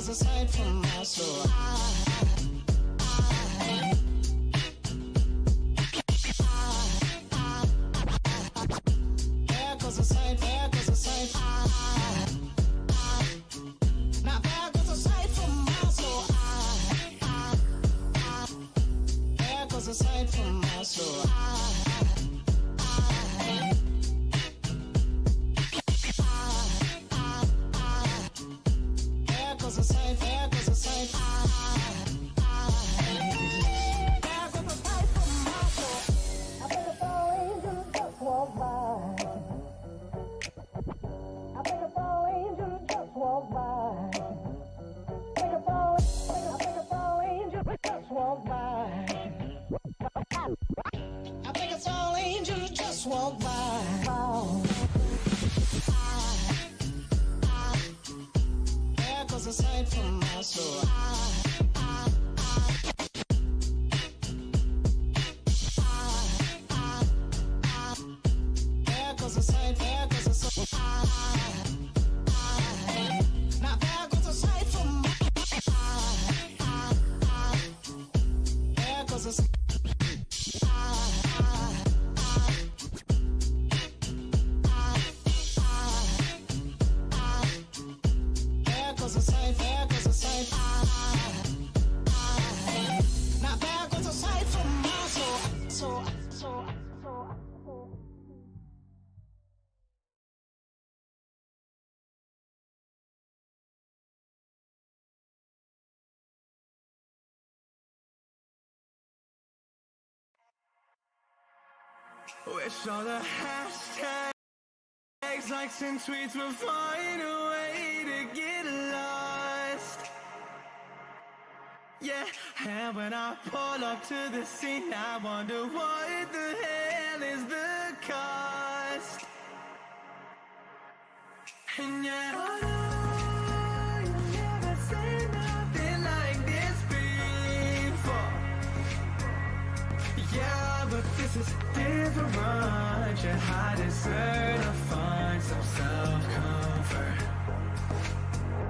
goes aside from my soul. There goes aside, there goes aside. Now there goes aside from my soul. There goes aside from my soul. There goes aside, there goes aside. There goes aside from my soul. I think it's all angels just walk by. I think it's all angels just walk by. I think it's all angels just walk by. I think it's all angels just walk by. There goes aside from my soul. There goes aside, there goes aside. Now there goes aside from my there goes aside. There goes aside, there goes aside. Now there goes aside from my soul. So. Wish all the hashtags, likes and tweets will find a way to get lost. Yeah, and when I pull up to the scene, I wonder what the hell is the cost. And yet I know you've never seen nothing like this before. Yeah, but this is different. You deserve to find some self-comfort.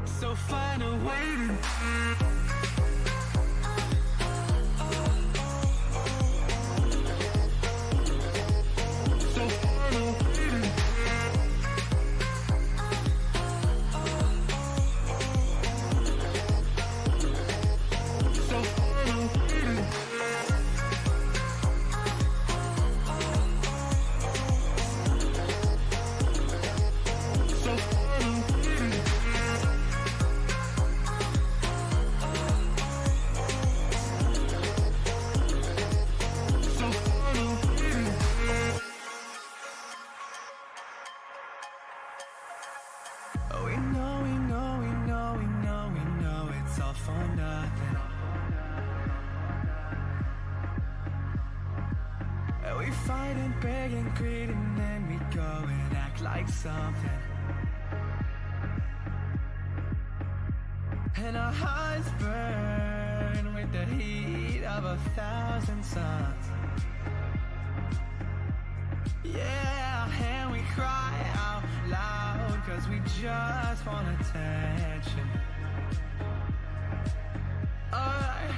So find a way to it's all for nothing. We fight and beg and greed, and then we go and act like something. And our hearts burn with the heat of 1,000 suns. Yeah, and we cry out loud, cause we just want attention. Alright,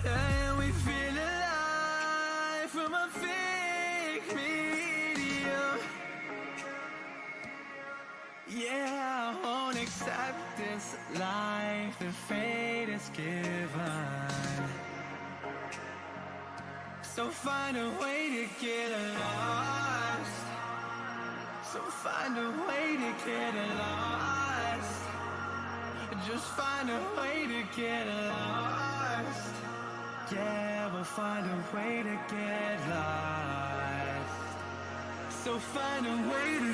and we feel alive from a fake medium. Yeah, I won't accept this life the fate is given. So find a way to get lost. So find a way to get lost. Just find a way to get lost. Yeah, we'll find a way to get lost. So find a way to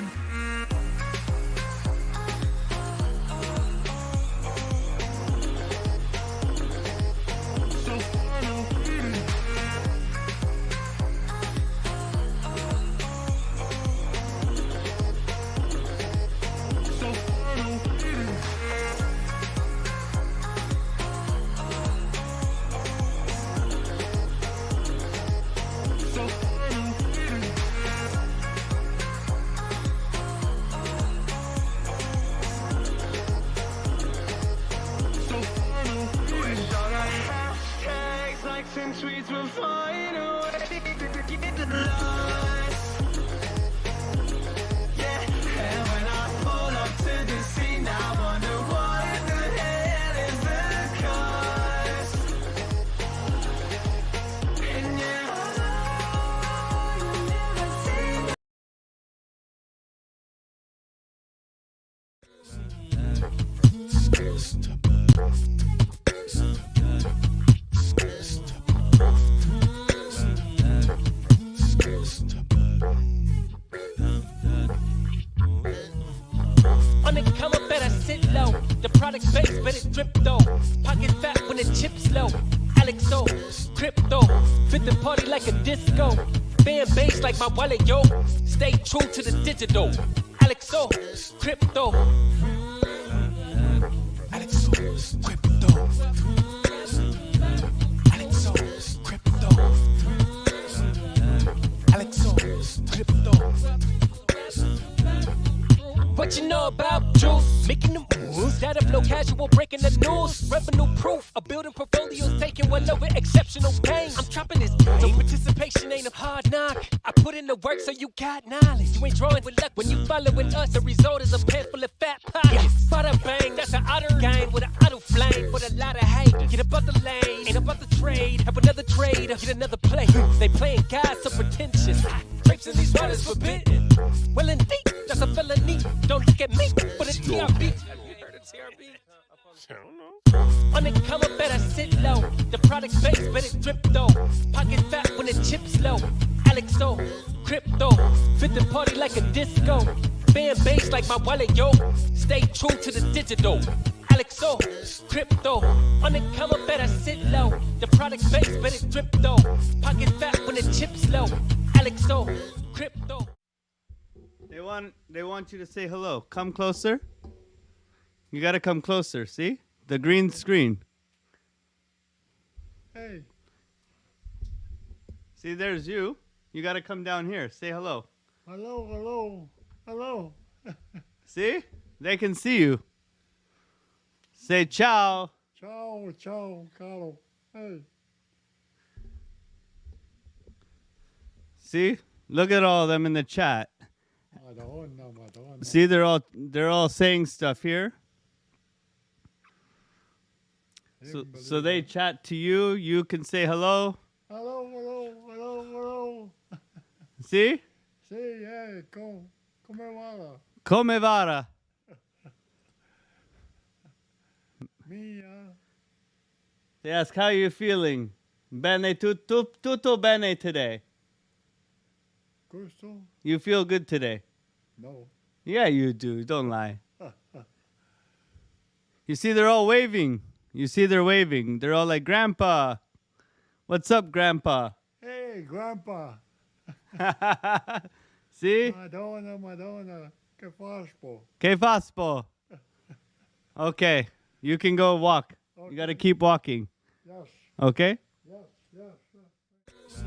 and tweets will find a way to get lost. Yeah, and when I pull up to the scene, I wonder what the hell is the cost. And yeah, you never see. Undercover, better sit low. The product base, but it drip though. Pocket fat when the chips low. Alex O, crypto, fit the party like a disco. Fan base like my wallet, yo. Stay true to the digital. Alex O, crypto. Alex O, crypto. Alex O, crypto. Alex O, crypto. What you know about juice? Making the moves, that of no casual, breaking the news. Revenue proof, a building portfolios, taking well over exceptional pain. I'm trapping this, so participation ain't a hard knock. I put in the work so you got knowledge. You ain't drawing with luck when you following us. The result is a pan full of fat pockets. Bada bang, that's an otter gang with an auto flame. With a lot of hate, get above the lane, ain't about the trade. Have another trade, get another play. They playing guys so pretentious. Drapes in these waters forbidden. Well indeed, that's a felony. Don't look at me, but it's TRB. You heard of TRB? I don't know. Undercover, better sit low. The product base, but it drip though. Pocket fat when the chips low. Alex O, crypto, fit the party like a disco. Fan base like my wallet, yo. Stay true to the digital. Alex O, crypto. Undercover, better sit low. The product base, but it drip though. Pocket fat when the chips low. Alex O, crypto. They want you to say hello. Come closer. You gotta come closer. See the green screen. Hey, See, there's you. You gotta come down here. Say hello. hello, hello, hello. See, they can see you. Say ciao. Ciao, ciao, caro. Hey, See, look at all of them in the chat. Madonna, Madonna. See, they're all saying stuff here. So they chat to you. You can say hello. Hello, hello, hello, hello. See? Sí, hey, come va? Come va? Mia, They ask how you feeling. Bene, tutto bene today. gusto? You feel good today. No. Yeah, you do. Don't lie. You see, they're all waving. You see, they're waving. They're all like, Grandpa. What's up, Grandpa? Hey, Grandpa. See? Madonna, Madonna. Que faz, po? Que faz, po? Okay, you can go walk. You got to keep walking. Yes, Okay? yes, yes.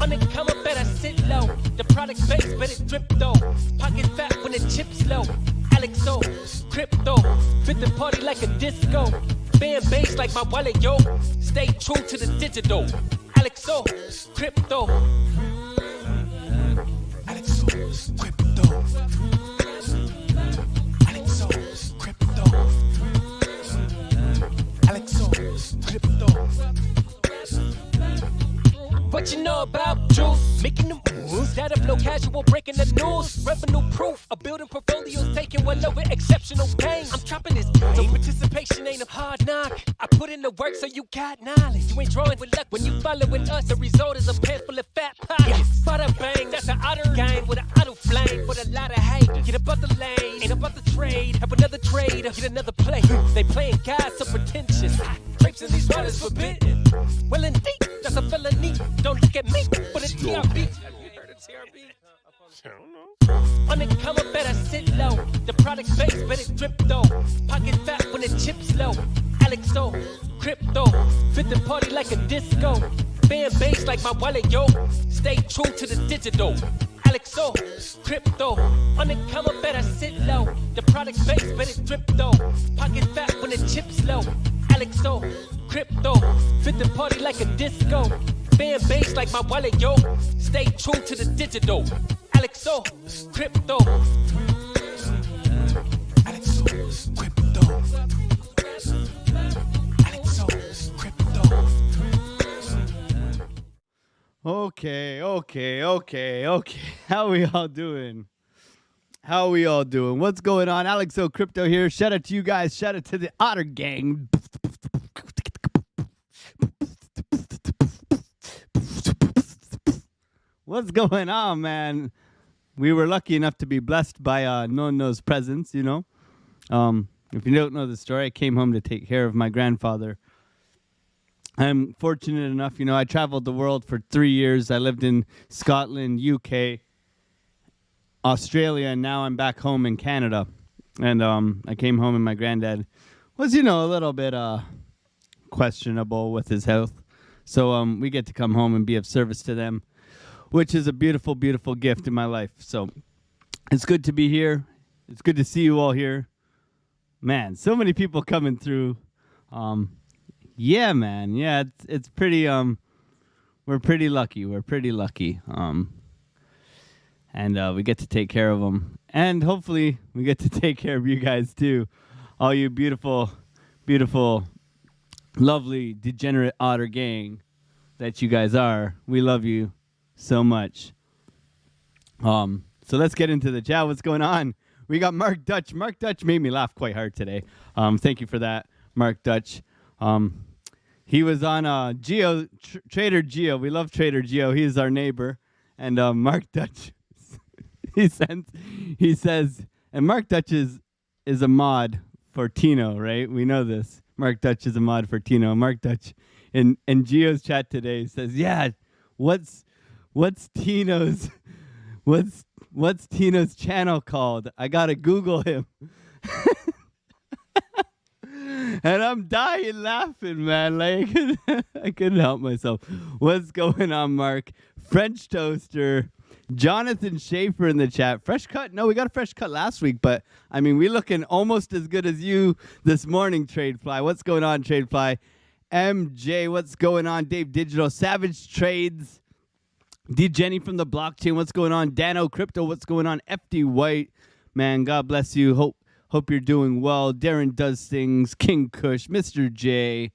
Undercover, better sit low. The product base, but it drip though. Pocket fat when the chips low. Alex O, crypto, fit the party like a disco. Fan base like my wallet, yo. Stay true to the digital. Alex O, crypto. Alex O, crypto. Alex O, crypto. Alex O, crypto. What you know about juice? Making the moves, that of no casual, breaking the news. Revenue proof, a building portfolios, taking well over exceptional pain. I'm trapping this, so participation ain't a hard knock. I put in the work so you got knowledge. You ain't drawing with luck when you following us. The result is a pan full of fat pockets. Bada bang, that's an otter gang with an auto flame. With a lot of hate, get above the lane, ain't about the trade. Have another trade, get another play. They playing guys so pretentious. Drapes in these waters forbidden. Well indeed, that's a felony. Don't look at me, but it's TRB. Have you heard of TRB? I don't know. Undercover, better sit low. The product base, but it drip though. Pocket fat when the chips low. Alex O, crypto, fit the party like a disco. Fan base like my wallet, yo. Stay true to the digital. Alexo, crypto. On the counter, better sit low. The product's base, but it drip though. Pocket fat when the chips low. Alexo, crypto. Fit the party like a disco. Fan base like my wallet, yo. Stay true to the digital. Alexo, crypto. Alexo, crypto. Alexo, crypto. Okay. How we all doing? What's going on? Alexo Crypto here. Shout out to you guys. Shout out to the Otter Gang. What's going on, man? We were lucky enough to be blessed by Nono's presence, you know. If you don't know the story, I came home to take care of my grandfather. I'm fortunate enough, you know, I traveled the world for 3 years. I lived in Scotland, UK, Australia, and now I'm back home in Canada. And I came home and my granddad was, you know, a little bit questionable with his health. So we get to come home and be of service to them, which is a beautiful, beautiful gift in my life. So it's good to be here. It's good to see you all here. Man, so many people coming through. Yeah, man. Yeah, it's pretty we're pretty lucky. And we get to take care of them. And hopefully we get to take care of you guys too. All you beautiful, beautiful, lovely, degenerate otter gang that you guys are. We love you so much. So let's get into the chat. What's going on? We got Mark Dutch. Mark Dutch made me laugh quite hard today. Thank you for that, Mark Dutch. He was on Trader Geo. We love Trader Geo. He's our neighbor. And Mark Dutch, he says, and Mark Dutch is a mod for Tino, right? We know this. Mark Dutch is a mod for Tino. Mark Dutch in Geo's chat today says, yeah, what's Tino's channel called? I gotta Google him. And I'm dying laughing, man. Like I couldn't help myself. What's going on, Mark? French Toaster. Jonathan Schaefer in the chat. Fresh cut? No, we got a fresh cut last week, but I mean, we looking almost as good as you this morning, Tradefly. What's going on, Tradefly? MJ, what's going on? Dave Digital, Savage Trades. D Jenny from the blockchain, what's going on? Dano Crypto, what's going on? FD White, man, God bless you. Hope you're doing well. Darren Does Things, King Kush, Mr. J,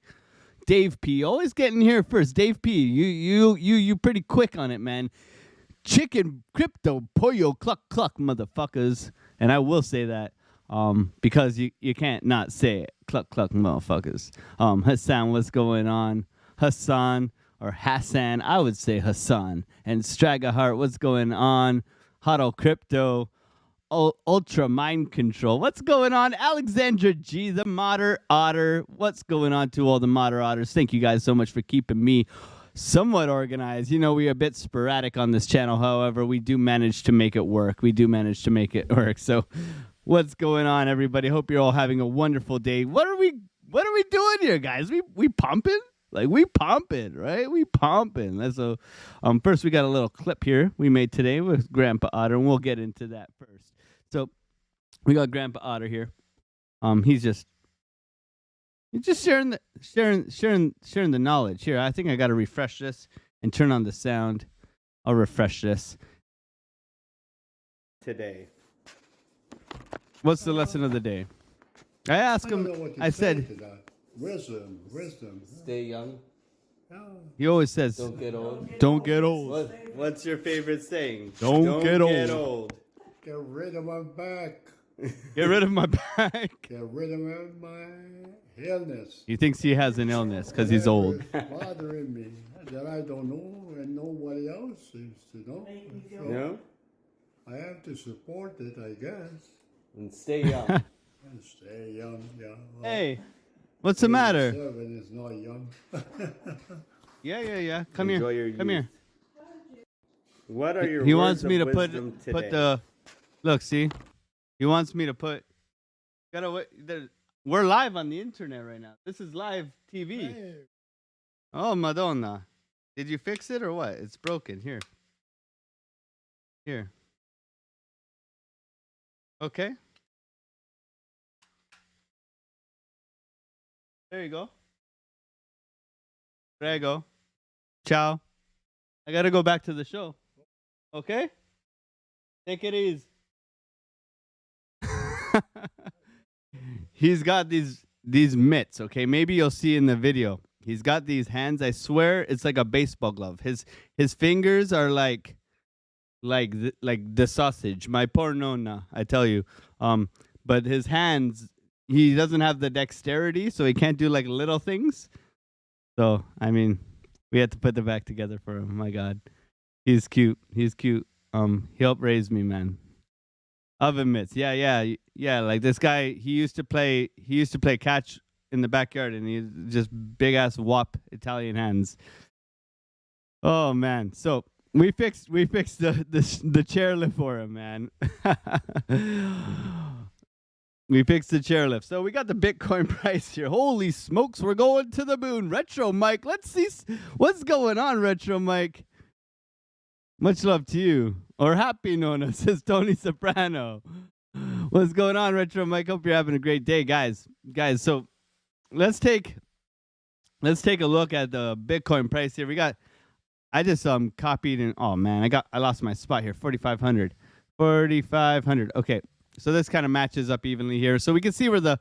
Dave P. Always getting here first. Dave P, you pretty quick on it, man. Chicken Crypto Pollo Cluck Cluck, motherfuckers. And I will say that because you can't not say it. Cluck Cluck, motherfuckers. Hassan, what's going on? Hassan. Or Hassan, I would say Hassan. And Stragahart, what's going on? Huddle Crypto, Ultra Mind Control, what's going on? Alexandra G, the Modder Otter, what's going on to all the Modder Otters? Thank you guys so much for keeping me somewhat organized. You know, we are a bit sporadic on this channel. However, we do manage to make it work. So what's going on, everybody? Hope you're all having a wonderful day. What are we doing here, guys? We pumping? Like, we pumping, right? We pumping. So, first we got a little clip here we made today with Grandpa Otter, and we'll get into that first. So, we got Grandpa Otter here. He's just sharing the knowledge here. I think I got to refresh this and turn on the sound. I'll refresh this today. What's the lesson of the day? I asked him. I said. Wisdom. Stay young. He always says, Don't get old. Don't get old. What's your favorite saying? Don't get old. Get rid of my back. Get rid of my back. Get rid of my illness. He thinks he has an illness because he's old. It's bothering me that I don't know and nobody else seems to know. So No? I have to support it, I guess. And stay young. And stay young, yeah. Well, Hey, what's the matter? 87 is not young. Yeah. Come Enjoy here. your Come youth. here. What are your He words wants me of to put wisdom today? the. Look, see. He wants me to put. Gotta wait. We're live on the internet right now. This is live TV. Hey, Oh, Madonna. Did you fix it or what? It's broken. Here. Here. Okay. There you go. Prego. Ciao. I gotta go back to the show. Okay? Take it easy. He's got these mitts, okay? Maybe you'll see in the video. He's got these hands. I swear it's like a baseball glove. His fingers are like the sausage. My poor nonna, I tell you. But his hands, he doesn't have the dexterity, so he can't do like little things. So, I mean, we had to put them back together for him. My God. He's cute. He's cute. He helped raise me, man. Oven mitts. Yeah. Like this guy, he used to play catch in the backyard, and he's just big ass wop Italian hands. Oh man. So we fixed the chairlift for him, man. We fixed the chairlift. So we got the Bitcoin price here. Holy smokes, we're going to the moon. Retro Mike, let's see what's going on, Retro Mike. Much love to you. Or happy Nona, says Tony Soprano. What's going on, Retro Mike? Hope you're having a great day, guys. So let's take a look at the Bitcoin price here. I just copied and oh man, I lost my spot here. 4,500. Okay. So this kind of matches up evenly here. So we can see where the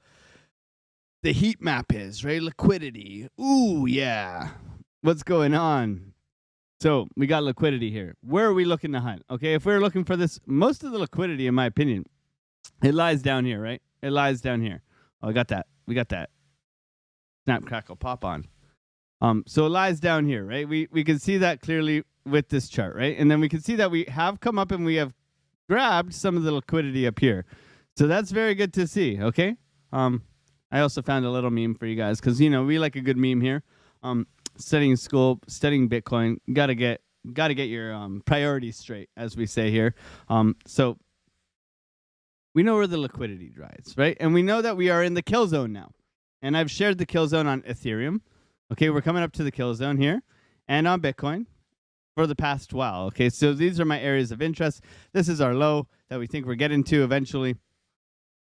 heat map is, right? Liquidity. Ooh, yeah. What's going on? So we got liquidity here. Where are we looking to hunt? Okay, if we're looking for this, most of the liquidity, in my opinion, it lies down here, right? It lies down here. Oh, I got that. We got that. Snap, crackle, pop on. So it lies down here, right? We can see that clearly with this chart, right? And then we can see that we have come up and we have grabbed some of the liquidity up here. So that's very good to see, okay? I also found a little meme for you guys because, we like a good meme here. Studying school, studying Bitcoin, gotta get your priorities straight, as we say here. So we know where the liquidity drives, right? And we know that we are in the kill zone now. And I've shared the kill zone on Ethereum. Okay, we're coming up to the kill zone here, and on Bitcoin for the past while. Okay, so these are my areas of interest. This is our low that we think we're getting to eventually.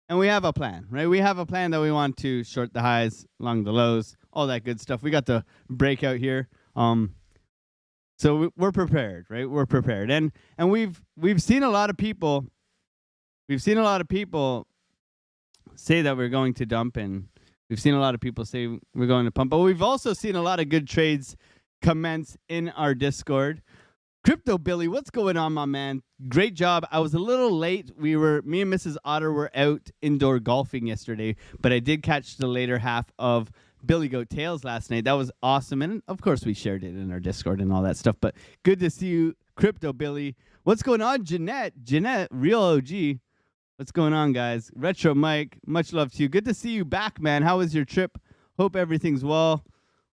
And we have a plan, right? We have a plan that we want to short the highs, long the lows, all that good stuff. We got the breakout here. So we're prepared, right? We're prepared. And we've seen a lot of people say that we're going to dump, and we've seen a lot of people say we're going to pump. But we've also seen a lot of good trades commence in our Discord. Crypto Billy, what's going on, my man? Great job. I was a little late. Me and Mrs. Otter were out indoor golfing yesterday, but I did catch the later half of Billy Goat Tales last night. That was awesome. And of course we shared it in our Discord and all that stuff. But good to see you, Crypto Billy. What's going on, Jeanette, real OG. What's going on, guys? Retro Mike, much love to you. Good to see you back, man. How was your trip? Hope everything's well.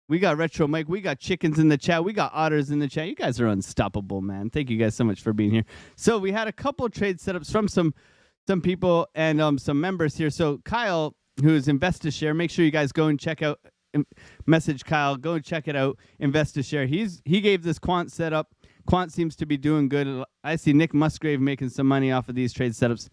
We got Retro Mike. We got chickens in the chat. We got otters in the chat. You guys are unstoppable, man. Thank you guys so much for being here. So we had a couple trade setups from some people and some members here. So Kyle, who's InvestAShare, make sure you guys go and check out. Message Kyle. Go and check it out. InvestAShare. He gave this quant setup. Quant seems to be doing good. I see Nick Musgrave making some money off of these trade setups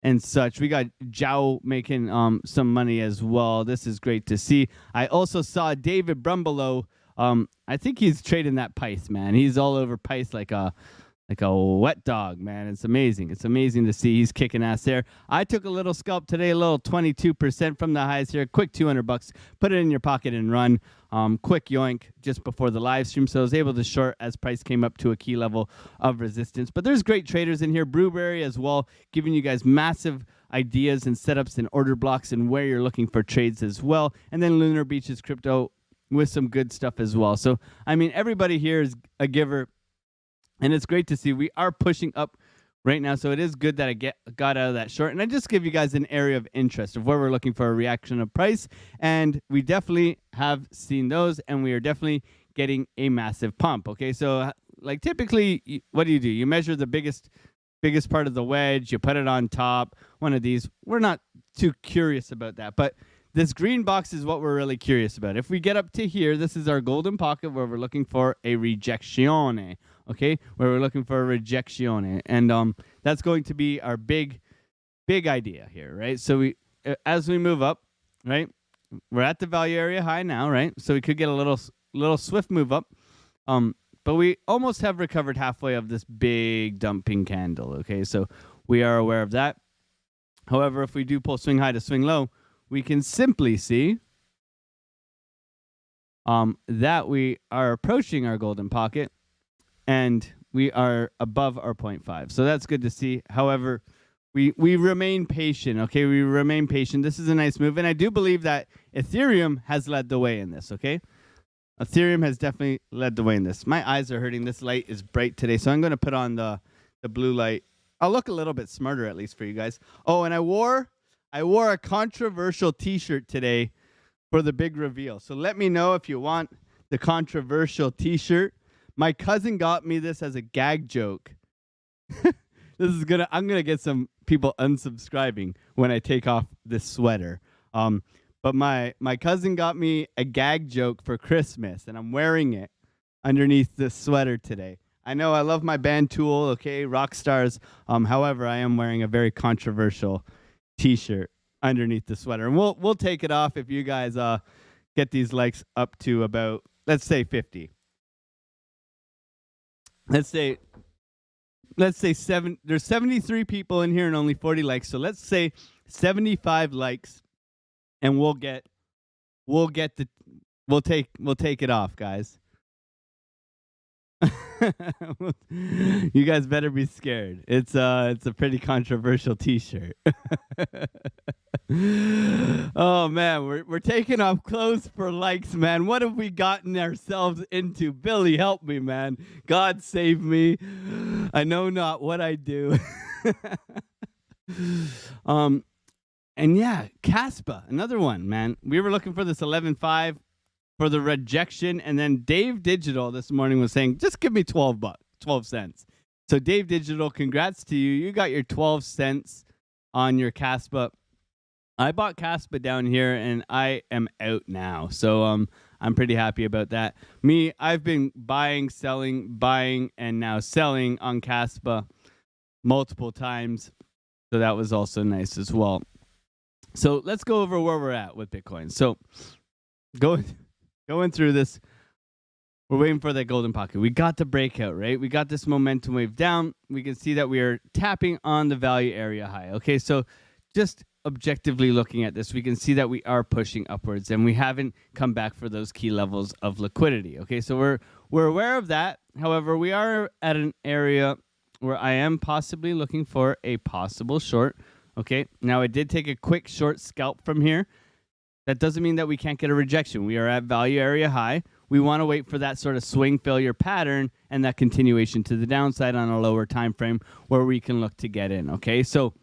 and such. We got Zhao making some money as well. This is great to see. I also saw David Brumbelow. I think he's trading that Pice, man. He's all over Pice like a wet dog, man. It's amazing. It's amazing to see. He's kicking ass there. I took a little scalp today, a little 22% from the highs here. Quick $200. Put it in your pocket and run. Quick yoink just before the live stream. So I was able to short as price came up to a key level of resistance. But there's great traders in here. Brewberry as well, giving you guys massive ideas and setups and order blocks and where you're looking for trades as well. And then Lunar Beaches Crypto with some good stuff as well. So, I mean, everybody here is a giver. And it's great to see we are pushing up right now. So it is good that I got out of that short. And I just give you guys an area of interest of where we're looking for a reaction of price. And we definitely have seen those. And we are definitely getting a massive pump. Okay, so like typically, what do? You measure the biggest part of the wedge. You put it on top. One of these. We're not too curious about that. But this green box is what we're really curious about. If we get up to here, this is our golden pocket where we're looking for a rejezione, okay? Where we're looking for a rejezione. And that's going to be our big idea here, right? So as we move up, right, we're at the value area high now, right? So we could get a little swift move up. But we almost have recovered halfway of this big dumping candle, okay? So we are aware of that. However, if we do pull swing high to swing low, we can simply see that we are approaching our golden pocket and we are above our 0.5. So that's good to see. However, we remain patient, okay? We remain patient. This is a nice move. And I do believe that Ethereum has led the way in this, okay? Ethereum has definitely led the way in this. My eyes are hurting. This light is bright today, so I'm going to put on the blue light. I'll look a little bit smarter, at least for you guys. Oh, and I wore a controversial T-shirt today for the big reveal. So let me know if you want the controversial T-shirt. My cousin got me this as a gag joke. I'm gonna get some people unsubscribing when I take off this sweater. But my cousin got me a gag joke for Christmas, and I'm wearing it underneath this sweater today. I know I love my band Tool, okay, rock stars. However, I am wearing a very controversial T-shirt underneath the sweater, and we'll take it off if you guys get these likes up to about, let's say 50. Let's say there's 73 people in here and only 40 likes, so let's say 75 likes. And we'll take it off, guys. You guys better be scared. It's a pretty controversial T-shirt. Oh man, we're taking off clothes for likes, man. What have we gotten ourselves into? Billy, help me, man. God save me. I know not what I do. And yeah, Caspa, another one, man. We were looking for this 11.5 for the rejection, and then Dave Digital this morning was saying, just give me 12 cents. So Dave Digital, congrats to you. You got your 12 cents on your Caspa. I bought Caspa down here, and I am out now. So I'm pretty happy about that. I've been buying, and now selling on Caspa multiple times. So that was also nice as well. So let's go over where we're at with Bitcoin. So going through this, we're waiting for that golden pocket. We got the breakout, right? We got this momentum wave down. We can see that we are tapping on the value area high. Okay, so just objectively looking at this, we can see that we are pushing upwards and we haven't come back for those key levels of liquidity. Okay, so we're aware of that. However, we are at an area where I am possibly looking for a possible short. Okay, now I did take a quick short scalp from here. That doesn't mean that we can't get a rejection. We are at value area high. We want to wait for that sort of swing failure pattern and that continuation to the downside on a lower time frame where we can look to get in. Okay, so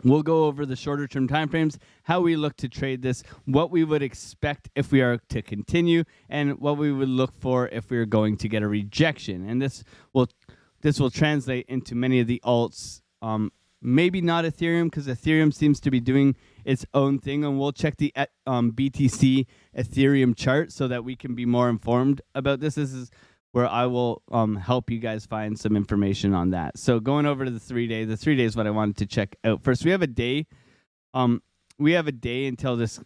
we'll go over the shorter term time frames, how we look to trade this, what we would expect if we are to continue, and what we would look for if we are going to get a rejection. And this will translate into many of the alts. Maybe not Ethereum, because Ethereum seems to be doing its own thing, and we'll check the BTC Ethereum chart so that we can be more informed about this. This is where I will help you guys find some information on that. So going over to the 3-day, the 3 days is what I wanted to check out first. We have a day. We have a day until this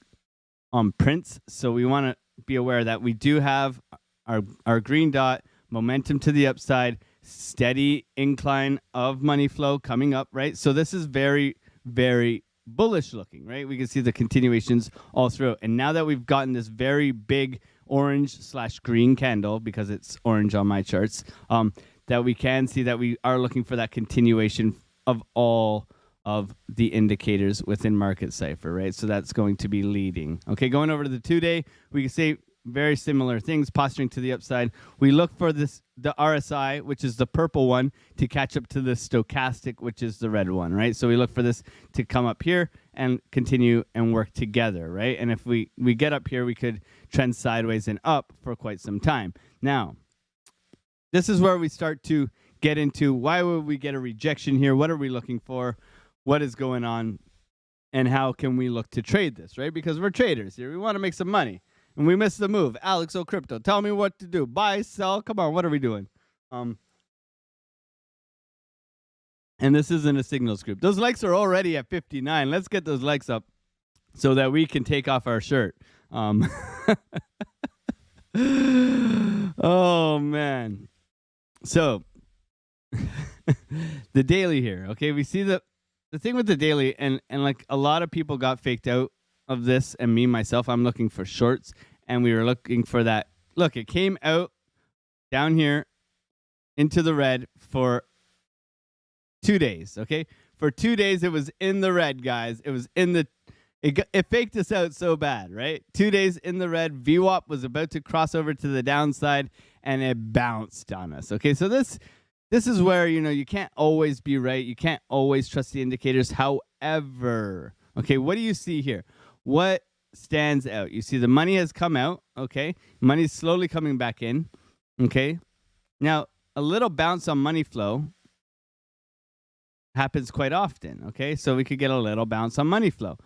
prints, so we want to be aware that we do have our green dot, momentum to the upside, steady incline of money flow coming up, right? So this is very, very bullish looking, right? We can see the continuations all through. And now that we've gotten this very big orange/green candle, because it's orange on my charts, that we can see that we are looking for that continuation of all of the indicators within Market Cipher, right? So that's going to be leading. Okay, going over to the 2-day, we can see very similar things, posturing to the upside. We look for the RSI, which is the purple one, to catch up to the stochastic, which is the red one, right? So we look for this to come up here and continue and work together, right? And if we get up here, we could trend sideways and up for quite some time. Now, this is where we start to get into why would we get a rejection here? What are we looking for? What is going on? and how can we look to trade this, right? Because we're traders here. We want to make some money. And we missed the move. Alex O'Crypto, tell me what to do. Buy, sell. Come on, what are we doing? And this isn't a signals group. Those likes are already at 59. Let's get those likes up so that we can take off our shirt. Oh, man. So, the daily here, okay? We see the thing with the daily, and like a lot of people got faked out of this, and me, myself, I'm looking for shorts, and we were looking for that. Look, it came out down here into the red for 2 days, okay? For 2 days, it was in the red, guys. It was in the... It faked us out so bad, right? 2 days in the red. VWAP was about to cross over to the downside, and it bounced on us. Okay, so this is where, you can't always be right. You can't always trust the indicators. However, okay, what do you see here? What stands out? You see the money has come out, okay? Money's slowly coming back in, okay? Now, a little bounce on money flow happens quite often, okay? So we could get a little bounce on money flow.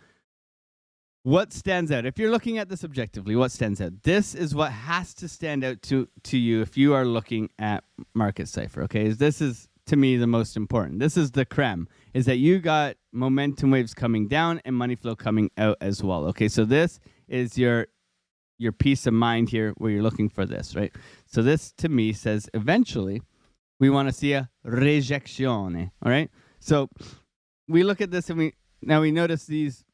What stands out? If you're looking at this objectively, what stands out? This is what has to stand out to you if you are looking at Market Cipher, okay? This is, to me, the most important. This is the creme, is that you got momentum waves coming down and money flow coming out as well, okay? So this is your peace of mind here where you're looking for this, right? So this, to me, says eventually we want to see a rejezione, all right? So we look at this and we notice these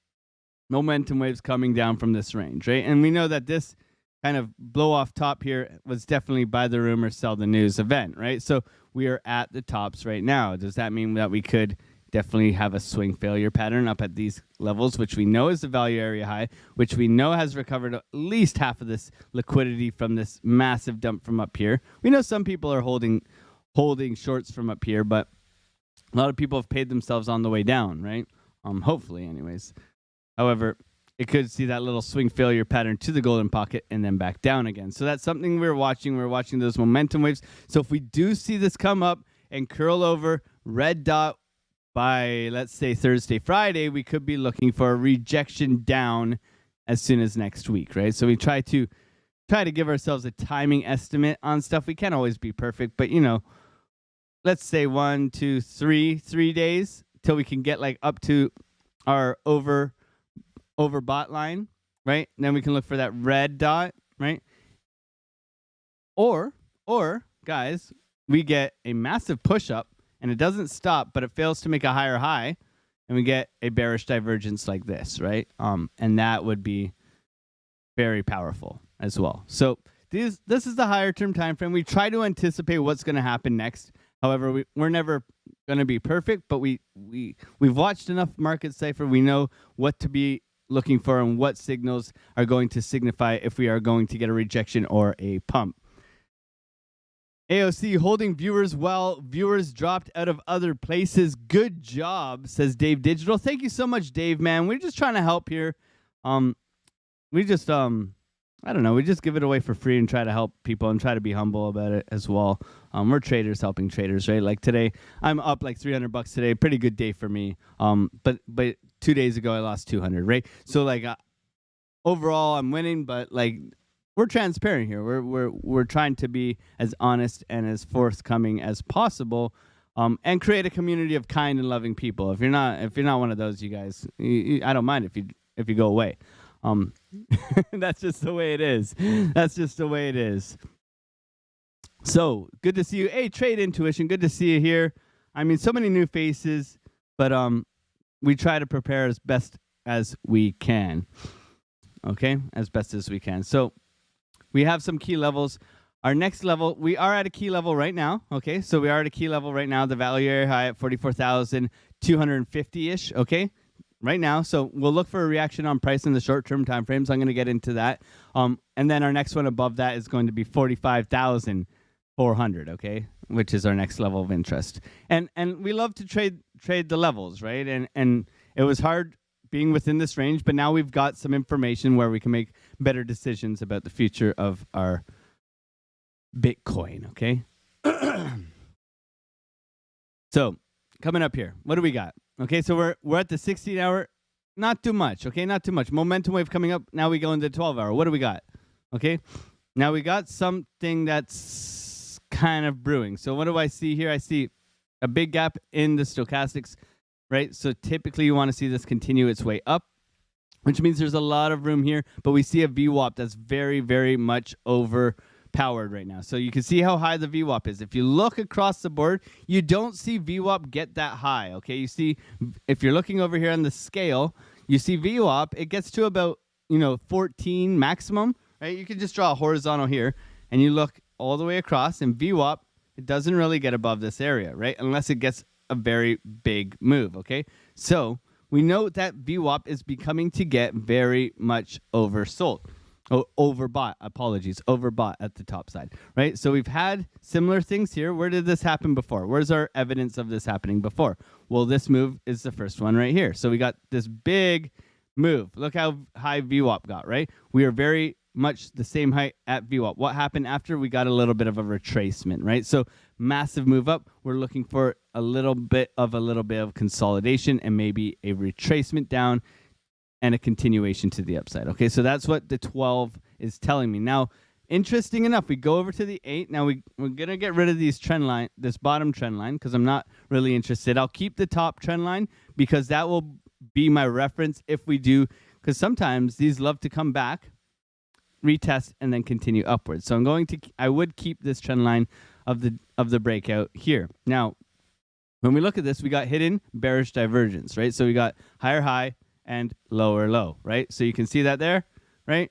momentum waves coming down from this range, right? And we know that this kind of blow off top here was definitely buy the rumor, sell the news event, right? So we are at the tops right now. Does that mean that we could definitely have a swing failure pattern up at these levels, which we know is the value area high, which we know has recovered at least half of this liquidity from this massive dump from up here? We know some people are holding shorts from up here, but a lot of people have paid themselves on the way down, right? Hopefully, anyways. However, it could see that little swing failure pattern to the golden pocket and then back down again. So that's something we're watching. We're watching those momentum waves. So if we do see this come up and curl over red dot by, let's say, Thursday, Friday, we could be looking for a rejection down as soon as next week, right? So we try to give ourselves a timing estimate on stuff. We can't always be perfect, but, let's say 1, 2, 3 days till we can get like up to our overbought line, right? And then we can look for that red dot, right? Or guys, we get a massive push up and it doesn't stop, but it fails to make a higher high, and we get a bearish divergence like this, right? And that would be very powerful as well. So this is the higher term time frame. We try to anticipate what's going to happen next. However, we're never going to be perfect, but we've watched enough Market Cipher. We know what to be looking for and what signals are going to signify if we are going to get a rejection or a pump. AOC holding viewers while viewers dropped out of other places. Good job, says Dave Digital. Thank you so much, Dave, man. We're just trying to help here. We just I don't know, we just give it away for free and try to help people and try to be humble about it as well. We're traders helping traders, right? Like today, I'm up like $300 today. Pretty good day for me. But 2 days ago, I lost 200, right? So like overall, I'm winning, but like we're transparent here. We're trying to be as honest and as forthcoming as possible, and create a community of kind and loving people. If you're not one of those, you guys, I don't mind if you go away. That's just the way it is. That's just the way it is. So good to see you. Hey, Trade Intuition, good to see you here. I mean, so many new faces, but we try to prepare as best as we can. Okay, as best as we can. So we have some key levels. Our next level, we are at a key level right now. Okay, so we are at a key level right now. The value area high at 44,250-ish. Okay. Right now, so we'll look for a reaction on price in the short-term time frames. I'm going to get into that, and then our next one above that is going to be 45,400. Okay, which is our next level of interest. And we love to trade the levels, right? And it was hard being within this range, but now we've got some information where we can make better decisions about the future of our Bitcoin. Okay, so coming up here, what do we got? Okay, so we're at the 16-hour. not too much. Okay, not too much. Momentum wave coming up. Now we go into 12-hour. What do we got? Okay, now we got something that's kind of brewing. So what do I see here? I see a big gap in the stochastics, right? So typically you want to see this continue its way up, which means there's a lot of room here, but we see a VWAP that's very, very much overpowered right now. So you can see how high the VWAP is. If you look across the board, you don't see VWAP get that high, okay? You see, if you're looking over here on the scale, you see VWAP, it gets to about, 14 maximum, right? You can just draw a horizontal here, and you look all the way across, and VWAP, it doesn't really get above this area, right? Unless it gets a very big move, okay? So we know that VWAP is becoming to get very much oversold. Overbought, overbought at the top side, right? So we've had similar things here. Where did this happen before? Where's our evidence of this happening before? Well, this move is the first one right here. So we got this big move. Look how high VWAP got, right? We are very much the same height at VWAP. What happened after? We got a little bit of a retracement, right? So massive move up. We're looking for a little bit of consolidation and maybe a retracement down and a continuation to the upside. Okay, so that's what the 12 is telling me. Now, interesting enough, we go over to the 8. Now we're gonna get rid of this bottom trend line, because I'm not really interested. I'll keep the top trend line because that will be my reference if we do, because sometimes these love to come back, retest, and then continue upwards. So I would keep this trend line of the breakout here. Now, when we look at this, we got hidden bearish divergence, right? So we got higher high and lower low, right? So you can see that there, right?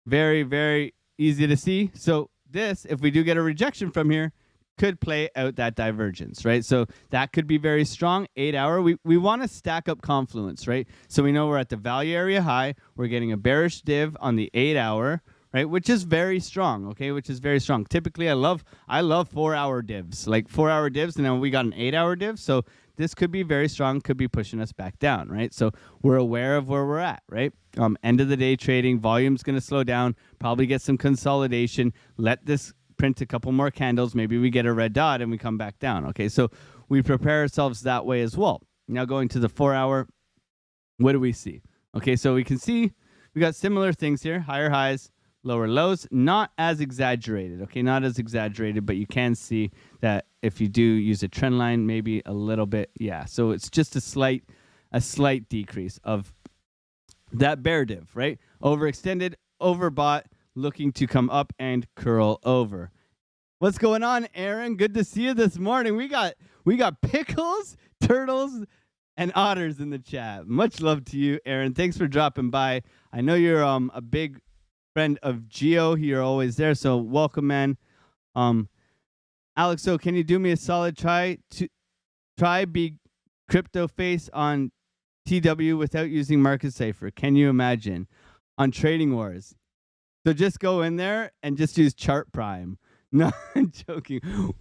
Very, very easy to see. So this, if we do get a rejection from here, could play out that divergence, right? So that could be very strong. 8-hour, we want to stack up confluence, right? So we know we're at the value area high. We're getting a bearish div on the 8-hour, right? Which is very strong, okay? Which is very strong. Typically, I love 4-hour divs, like 4-hour divs, and then we got an 8-hour div. So this could be very strong, could be pushing us back down, right? So we're aware of where we're at, right? End of the day trading, volume's going to slow down, probably get some consolidation, let this print a couple more candles, maybe we get a red dot and we come back down, okay? So we prepare ourselves that way as well. Now going to the 4-hour, what do we see? Okay, so we can see we got similar things here, higher highs, lower lows, not as exaggerated, okay? Not as exaggerated, but you can see that if you do use a trend line, maybe a little bit, yeah. So it's just a slight decrease of that bear div, right? Overextended, overbought, looking to come up and curl over. What's going on, Aaron? Good to see you this morning. We got pickles, turtles, and otters in the chat. Much love to you, Aaron. Thanks for dropping by. I know you're a big friend of Geo. You're always there, so welcome, man. Alex, so can you do me a solid? Try be crypto face on TW without using Market Safer. Can you imagine? On Trading Wars. So just go in there and just use Chart Prime. No, I'm joking.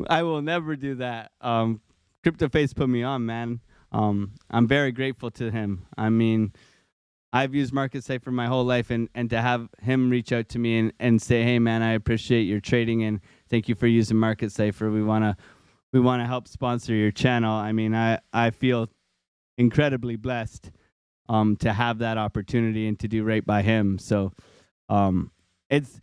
I will never do that. CryptoFace put me on, man. I'm very grateful to him. I mean, I've used Market Safer my whole life, and to have him reach out to me and say, hey, man, I appreciate your trading, and thank you for using Market Safer. We want to help sponsor your channel. I mean, I feel incredibly blessed to have that opportunity and to do right by him. So it's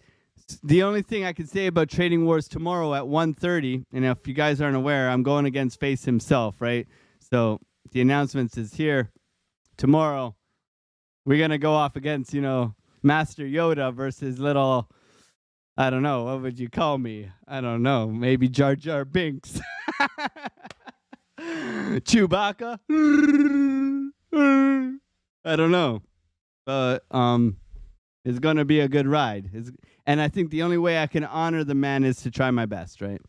the only thing I can say about Trading Wars tomorrow at 1:30. And if you guys aren't aware, I'm going against Face himself, right? So the announcements is here. Tomorrow, we're going to go off against, Master Yoda versus little, I don't know, what would you call me? I don't know, maybe Jar Jar Binks. Chewbacca. I don't know. But it's going to be a good ride. And I think the only way I can honor the man is to try my best, right?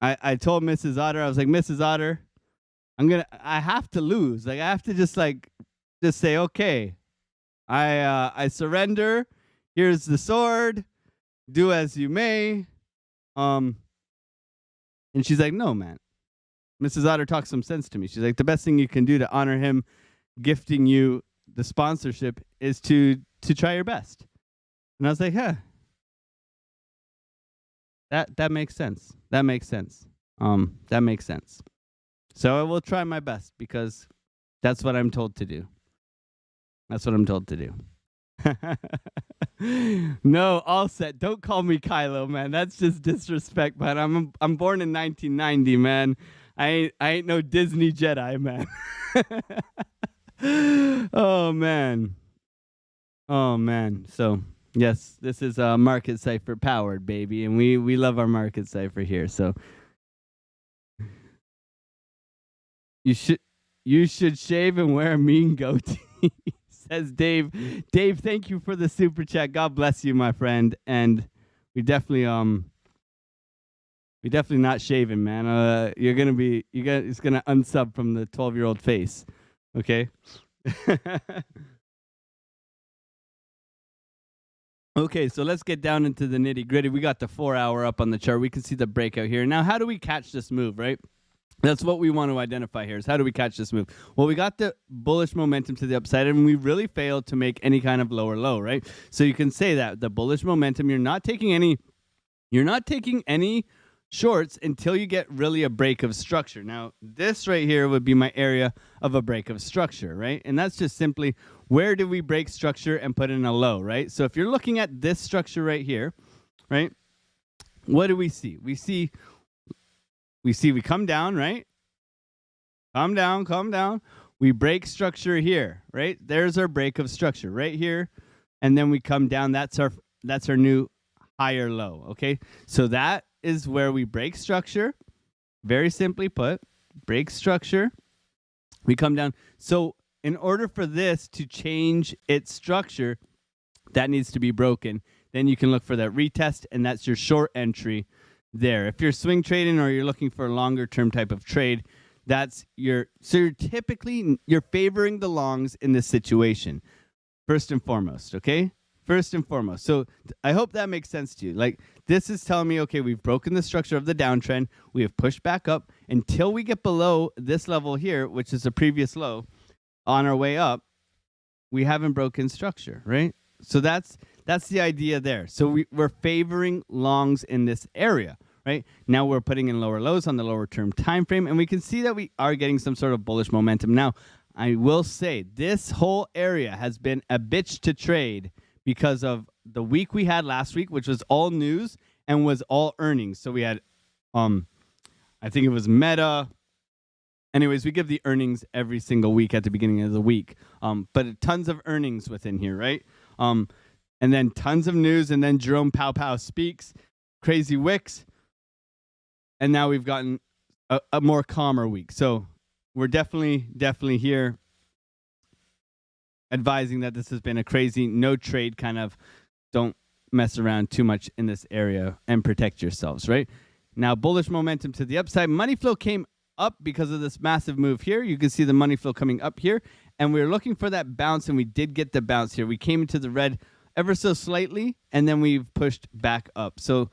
I told Mrs. Otter, I was like, Mrs. Otter, I have to lose. Like, I have to just say, okay, I surrender. Here's the sword. Do as you may. And she's like, no, man. Mrs. Otter talks some sense to me. She's like, the best thing you can do to honor him gifting you the sponsorship is to try your best. And I was like, huh. That makes sense. That makes sense. That makes sense. So I will try my best because that's what I'm told to do. That's what I'm told to do. No, all set. Don't call me Kylo, man. That's just disrespect, man. I'm born in 1990, man. I ain't no Disney Jedi, man. Oh man. Oh man. So yes, this is Market Cipher powered, baby, and we love our Market Cipher here. So you should shave and wear a mean goatee. Says Dave. Dave, thank you for the super chat. God bless you, my friend. And we definitely not shaving, man. It's gonna unsub from the 12-year-old face. Okay. Okay, so let's get down into the nitty gritty. We got the 4-hour up on the chart. We can see the breakout here. Now, how do we catch this move, right? That's what we want to identify here is how do we catch this move? Well, we got the bullish momentum to the upside, and we really failed to make any kind of lower low, right? So you can say that the bullish momentum, you're not taking any shorts until you get really a break of structure. Now, this right here would be my area of a break of structure, right? And that's just simply where do we break structure and put in a low, right? So if you're looking at this structure right here, right? What do we see? We come down, right? Come down. We break structure here, right? There's our break of structure right here. And then we come down. That's our new higher low, okay? So that is where we break structure. Very simply put, break structure. We come down. So in order for this to change its structure, that needs to be broken. Then you can look for that retest, and that's your short entry there. If you're swing trading or you're looking for a longer term type of trade, you're favoring the longs in this situation. First and foremost, okay? First and foremost. So I hope that makes sense to you. Like this is telling me, okay, we've broken the structure of the downtrend. We have pushed back up until we get below this level here, which is the previous low. On our way up, we haven't broken structure, right? So that's the idea there. So we're favoring longs in this area, right? Now we're putting in lower lows on the lower term time frame, and we can see that we are getting some sort of bullish momentum. Now, I will say this whole area has been a bitch to trade because of the week we had last week, which was all news and was all earnings. So we had, I think it was Meta. Anyways, we give the earnings every single week at the beginning of the week, but tons of earnings within here, right? And then tons of news, and then Jerome Pow speaks, crazy wicks, and now we've gotten a more calmer week. So we're definitely here advising that this has been a crazy no trade kind of, don't mess around too much in this area and protect yourselves, right? Now, bullish momentum to the upside. Money flow came up because of this massive move here. You can see the money flow coming up here, and we were looking for that bounce, and we did get the bounce here. We came into the red ever so slightly, and then we've pushed back up. So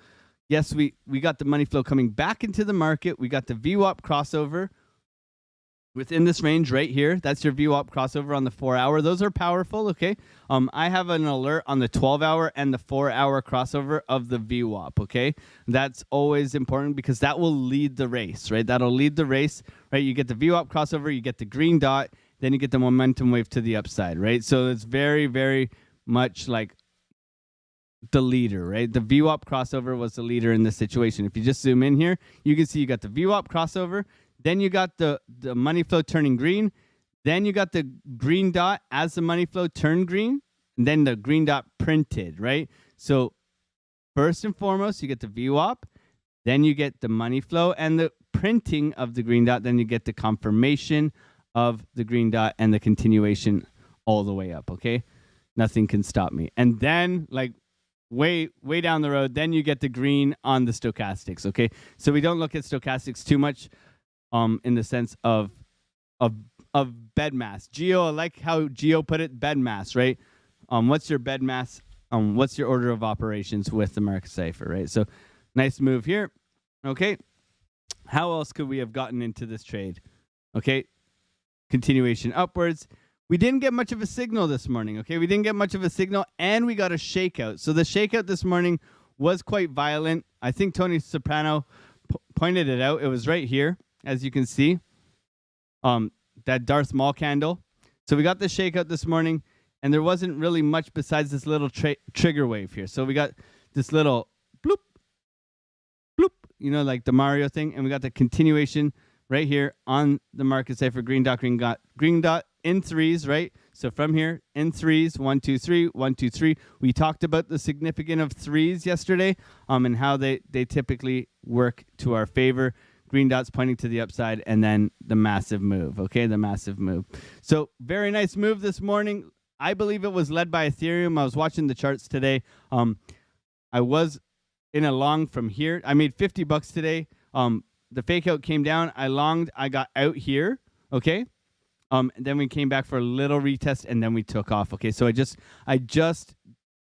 yes, we got the money flow coming back into the market. We got the VWAP crossover within this range right here. That's your VWAP crossover on the 4-hour. Those are powerful, okay? I have an alert on the 12-hour and the 4-hour crossover of the VWAP, okay? That's always important because that will lead the race, right? That'll lead the race, right? You get the VWAP crossover, you get the green dot, then you get the momentum wave to the upside, right? So it's very, very much like the leader, right? The VWAP crossover was the leader in this situation. If you just zoom in here, you can see you got the VWAP crossover, then you got the money flow turning green, then you got the green dot as the money flow turned green, and then the green dot printed, right? So first and foremost, you get the VWAP, then you get the money flow and the printing of the green dot, then you get the confirmation of the green dot and the continuation all the way up, okay? Nothing can stop me. And then, like, way down the road, then you get the green on the stochastics, okay? So we don't look at stochastics too much in the sense of bed mass. Geo, I like how Geo put it, bed mass, right? What's your bed mass? What's your order of operations with the market cipher, right? So nice move here. Okay. How else could we have gotten into this trade? Okay. Continuation upwards. We didn't get much of a signal this morning, okay? We didn't get much of a signal, and we got a shakeout. So the shakeout this morning was quite violent. I think Tony Soprano pointed it out. It was right here, as you can see, that Darth Maul candle. So we got the shakeout this morning, and there wasn't really much besides this little trigger wave here. So we got this little bloop, bloop, you know, like the Mario thing, and we got the continuation right here on the market cipher. Green dot in threes, right? So from here in threes, 1, 2, 3, 1, 2, 3. We talked about the significance of threes yesterday, and how they typically work to our favor. Green dots pointing to the upside, and then the massive move. Okay, the massive move. So very nice move this morning. I believe it was led by Ethereum. I was watching the charts today. I was in a long from here. I made $50 today. The fake out came down. I longed. I got out here. Okay. And then we came back for a little retest, and then we took off. Okay. So I just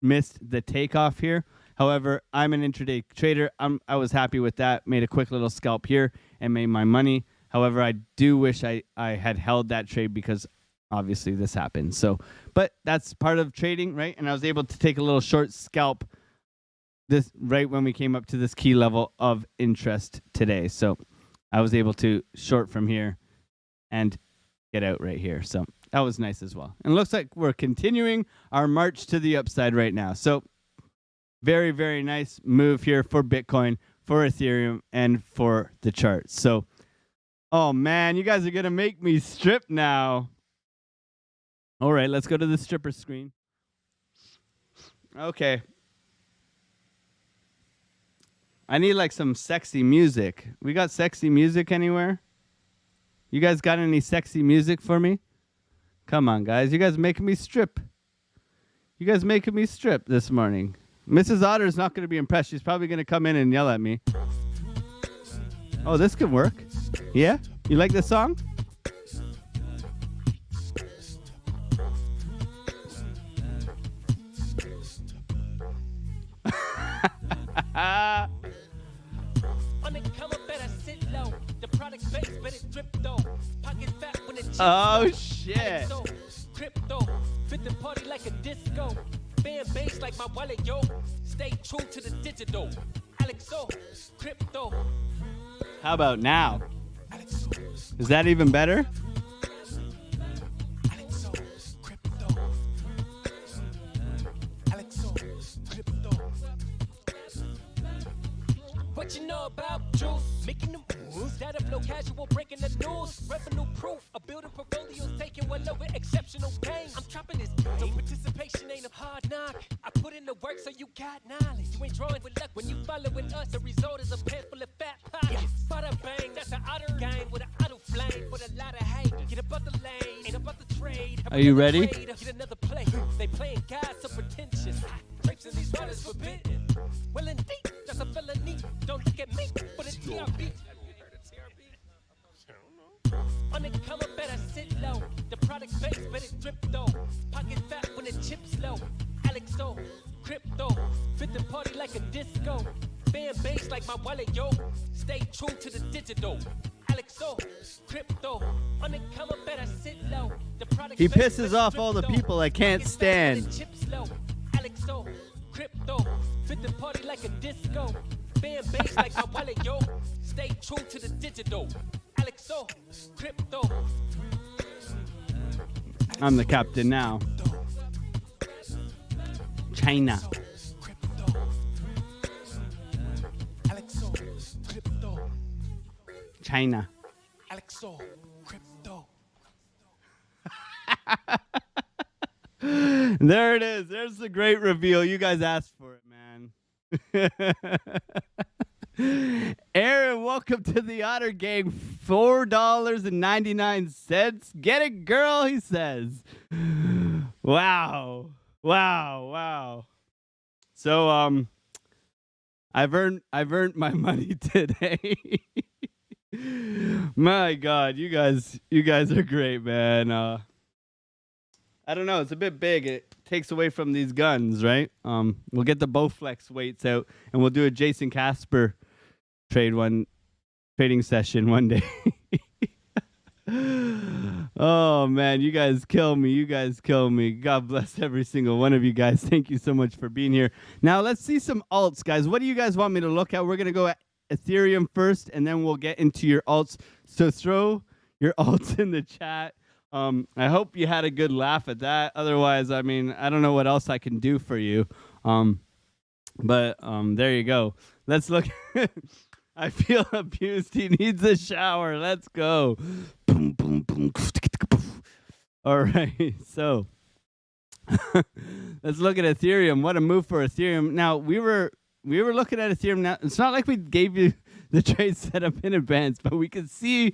missed the takeoff here. However, I'm an intraday trader. I was happy with that. Made a quick little scalp here and made my money. However, I do wish I had held that trade, because obviously this happened. So, but that's part of trading, right? And I was able to take a little short scalp this right when we came up to this key level of interest today. So I was able to short from here and get out right here. So that was nice as well. And it looks like we're continuing our march to the upside right now. So very, very nice move here for Bitcoin, for Ethereum, and for the charts. So, oh man, you guys are going to make me strip now. All right, let's go to the stripper screen. Okay. I need like some sexy music. We got sexy music anywhere? You guys got any sexy music for me? Come on, guys. You guys making me strip. You guys making me strip this morning. Mrs. Otter is not going to be impressed. She's probably going to come in and yell at me. Oh, this could work. Yeah? You like this song? Oh shit. Crypto, fit the party like a disco. Fan base like my wallet, yo. Stay true to the digital. Alexo, crypto. How about now? Is that even better? What you know about juice? Making them moves that flow casual, breaking the news. Revenue proof, a building portfolios taking well over exceptional gain. I'm chopping this, so participation ain't a hard knock. I put in the work so you got knowledge. You ain't drawing with luck when you following us. The result is a pan full of fat pockets. Bada bang, that's an otter gang with an auto flame. With a lot of hate, get above the lane, ain't about the trade. Are you ready? Get another play. They playing God so pretentious. Drapes in these waters forbidden. Well indeed, that's a felony. Don't look at me, but it's TRB. On the come up, better sit low. The product base, but it drip though. Pocket fat when the chips low. Alexo, crypto, fit the party like a disco. Fan base like my wallet, yo. Stay true to the digital. Alexo, crypto, on the come up, better sit low. The product He base, pisses but off it all the drip people though. I can't Pocket fat when stand. the chips low. Alexo, crypto, fit the party like a disco. Fan base like my wallet, yo. Stay true to the digital. Alexo, crypto. I'm the captain now. China. China. Alexo, crypto. There it is. There's the great reveal. You guys asked for it, man. Aaron, welcome to the Otter Gang. $4.99. Get it, girl, he says. Wow. Wow. So I've earned my money today. My God, you guys are great, man. I don't know, it's a bit big. It takes away from these guns, right? We'll get the Bowflex weights out, and we'll do a Jason Casper trading session one day. Oh man, you guys kill me. God bless every single one of you guys. Thank you so much for being here. Now let's see some alts, guys. What do you guys want me to look at? We're gonna go at Ethereum first, and then we'll get into your alts. So throw your alts in the chat. I hope you had a good laugh at that. Otherwise, I mean, I don't know what else I can do for you. But there you go. Let's look. I feel abused. He needs a shower. Let's go. Boom, boom, boom. All right. So let's look at Ethereum. What a move for Ethereum. Now, we were looking at Ethereum. Now, it's not like we gave you the trade setup in advance, but we could see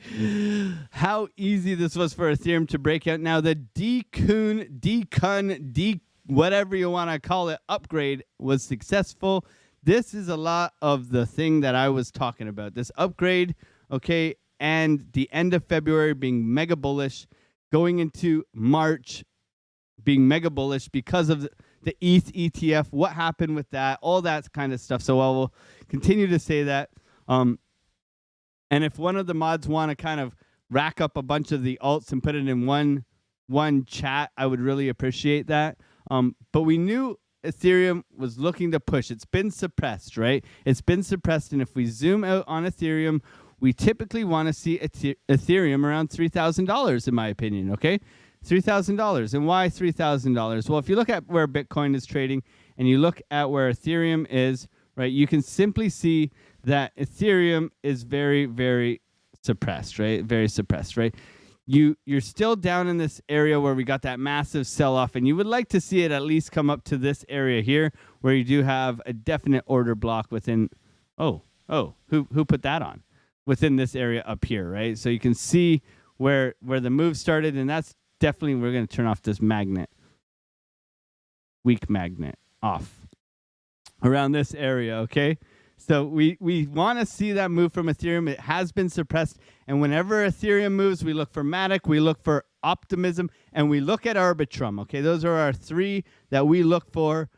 how easy this was for Ethereum to break out. Now, the whatever you want to call it, upgrade was successful. This is a lot of the thing that I was talking about. This upgrade, okay, and the end of February being mega bullish, going into March being mega bullish because of the ETH ETF, what happened with that, all that kind of stuff. So I will continue to say that. And if one of the mods want to kind of rack up a bunch of the alts and put it in one chat, I would really appreciate that. But we knew Ethereum was looking to push. It's been suppressed, right? It's been suppressed. And if we zoom out on Ethereum, we typically want to see Ethereum around $3,000, in my opinion, okay? $3,000. And why $3,000? Well, if you look at where Bitcoin is trading and you look at where Ethereum is, right, you can simply see that Ethereum is very, very suppressed, right? Very suppressed, right? You're still down in this area where we got that massive sell-off, and you would like to see it at least come up to this area here where you do have a definite order block within, who put that on? Within this area up here, right? So you can see where the move started, and that's definitely, we're going to turn off this magnet, weak magnet, off around this area, okay? So we want to see that move from Ethereum. It has been suppressed. And whenever Ethereum moves, we look for Matic, we look for Optimism, and we look at Arbitrum. Okay, those are our three that we look for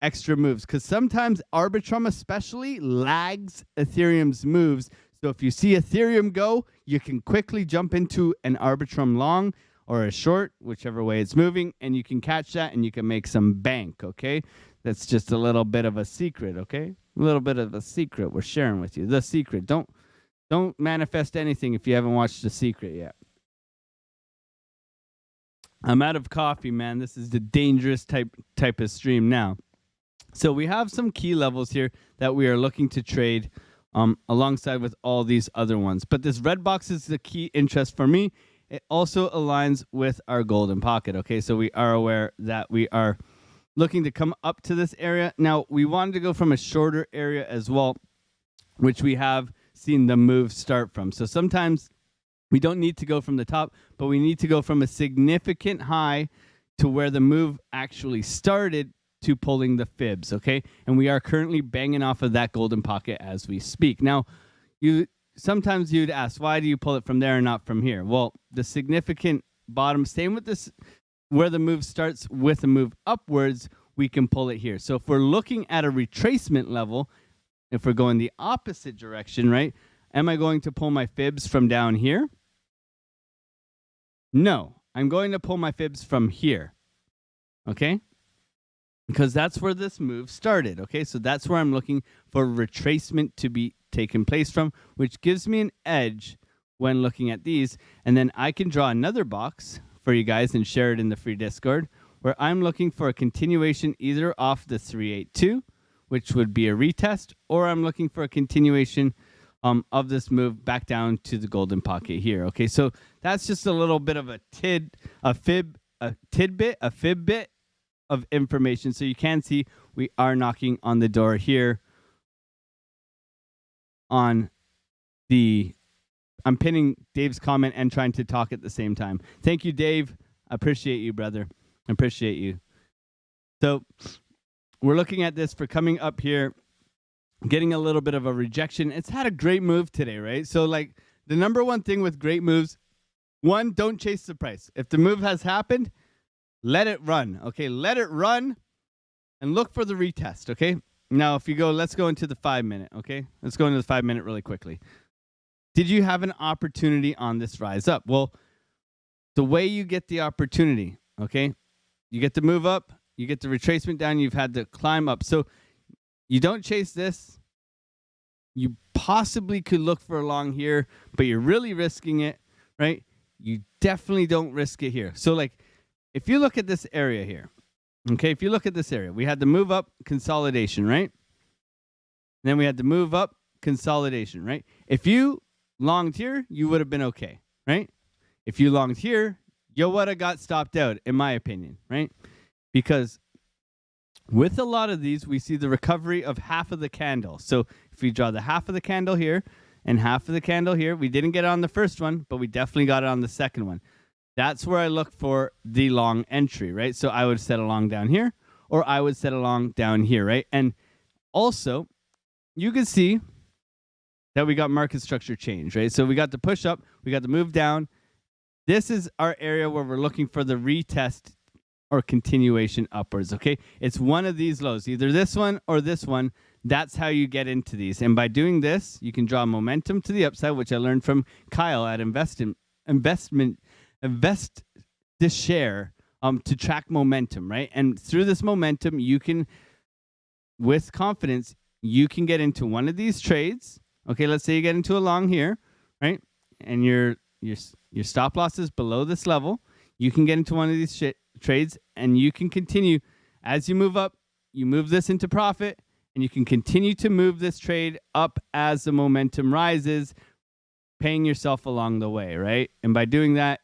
extra moves. Because sometimes Arbitrum especially lags Ethereum's moves. So if you see Ethereum go, you can quickly jump into an Arbitrum long or a short, whichever way it's moving, and you can catch that and you can make some bank, okay? That's just a little bit of a secret, okay? A little bit of a secret we're sharing with you. The secret. Don't manifest anything if you haven't watched The Secret yet. I'm out of coffee, man. This is the dangerous type of stream now. So we have some key levels here that we are looking to trade alongside with all these other ones. But this red box is the key interest for me. It also aligns with our golden pocket, okay? So we are aware that we are looking to come up to this area. Now, we wanted to go from a shorter area as well, which we have seen the move start from. So sometimes we don't need to go from the top, but we need to go from a significant high to where the move actually started to pulling the fibs, okay? And we are currently banging off of that golden pocket as we speak. Now, sometimes you'd ask, why do you pull it from there and not from here? Well, the significant bottom, same with this, where the move starts with a move upwards, we can pull it here. So if we're looking at a retracement level, if we're going the opposite direction, right? Am I going to pull my fibs from down here? No, I'm going to pull my fibs from here, okay? Because that's where this move started, okay? So that's where I'm looking for retracement to be taken place from, which gives me an edge when looking at these. And then I can draw another box for you guys and share it in the free Discord, where I'm looking for a continuation either off the 382, which would be a retest, or I'm looking for a continuation of this move back down to the golden pocket here. Okay, so that's just a little bit of a fib of information. So you can see we are knocking on the door here on the... I'm pinning Dave's comment and trying to talk at the same time. Thank you, Dave. I appreciate you, brother. I appreciate you. So we're looking at this for coming up here, getting a little bit of a rejection. It's had a great move today, right? So like the number one thing with great moves, one, don't chase the price. If the move has happened, let it run. Okay, let it run and look for the retest, okay? Now, if you go, let's go into the 5 minute, okay? Let's go into the 5 minute really quickly. Did you have an opportunity on this rise up? Well, the way you get the opportunity, okay? You get the move up, you get the retracement down, you've had the climb up. So you don't chase this. You possibly could look for a long here, but you're really risking it, right? you definitely don't risk it here. So like, if you look at this area here, okay, if you look at this area, we had the move up consolidation, right? Then we had the move up consolidation, right? If you longed here, you would have been okay, right? If you longed here, you would have got stopped out, in my opinion, right? Because with a lot of these, we see the recovery of half of the candle. So if we draw the half of the candle here and half of the candle here, we didn't get it on the first one, but we definitely got it on the second one. That's where I look for the long entry, right? So I would set a long down here, or I would set a long down here, right? And also, you can see that we got market structure change, right? So we got the push up, we got the move down. This is our area where we're looking for the retest or continuation upwards, okay? It's one of these lows, either this one or this one. That's how you get into these. And by doing this, you can draw momentum to the upside, which I learned from Kyle at Invest the Share to track momentum, right? And through this momentum, you can, with confidence, you can get into one of these trades. Okay, let's say you get into a long here, right? And your stop loss is below this level. You can get into one of these trades, and you can continue as you move up. You move this into profit, and you can continue to move this trade up as the momentum rises, paying yourself along the way, right? And by doing that,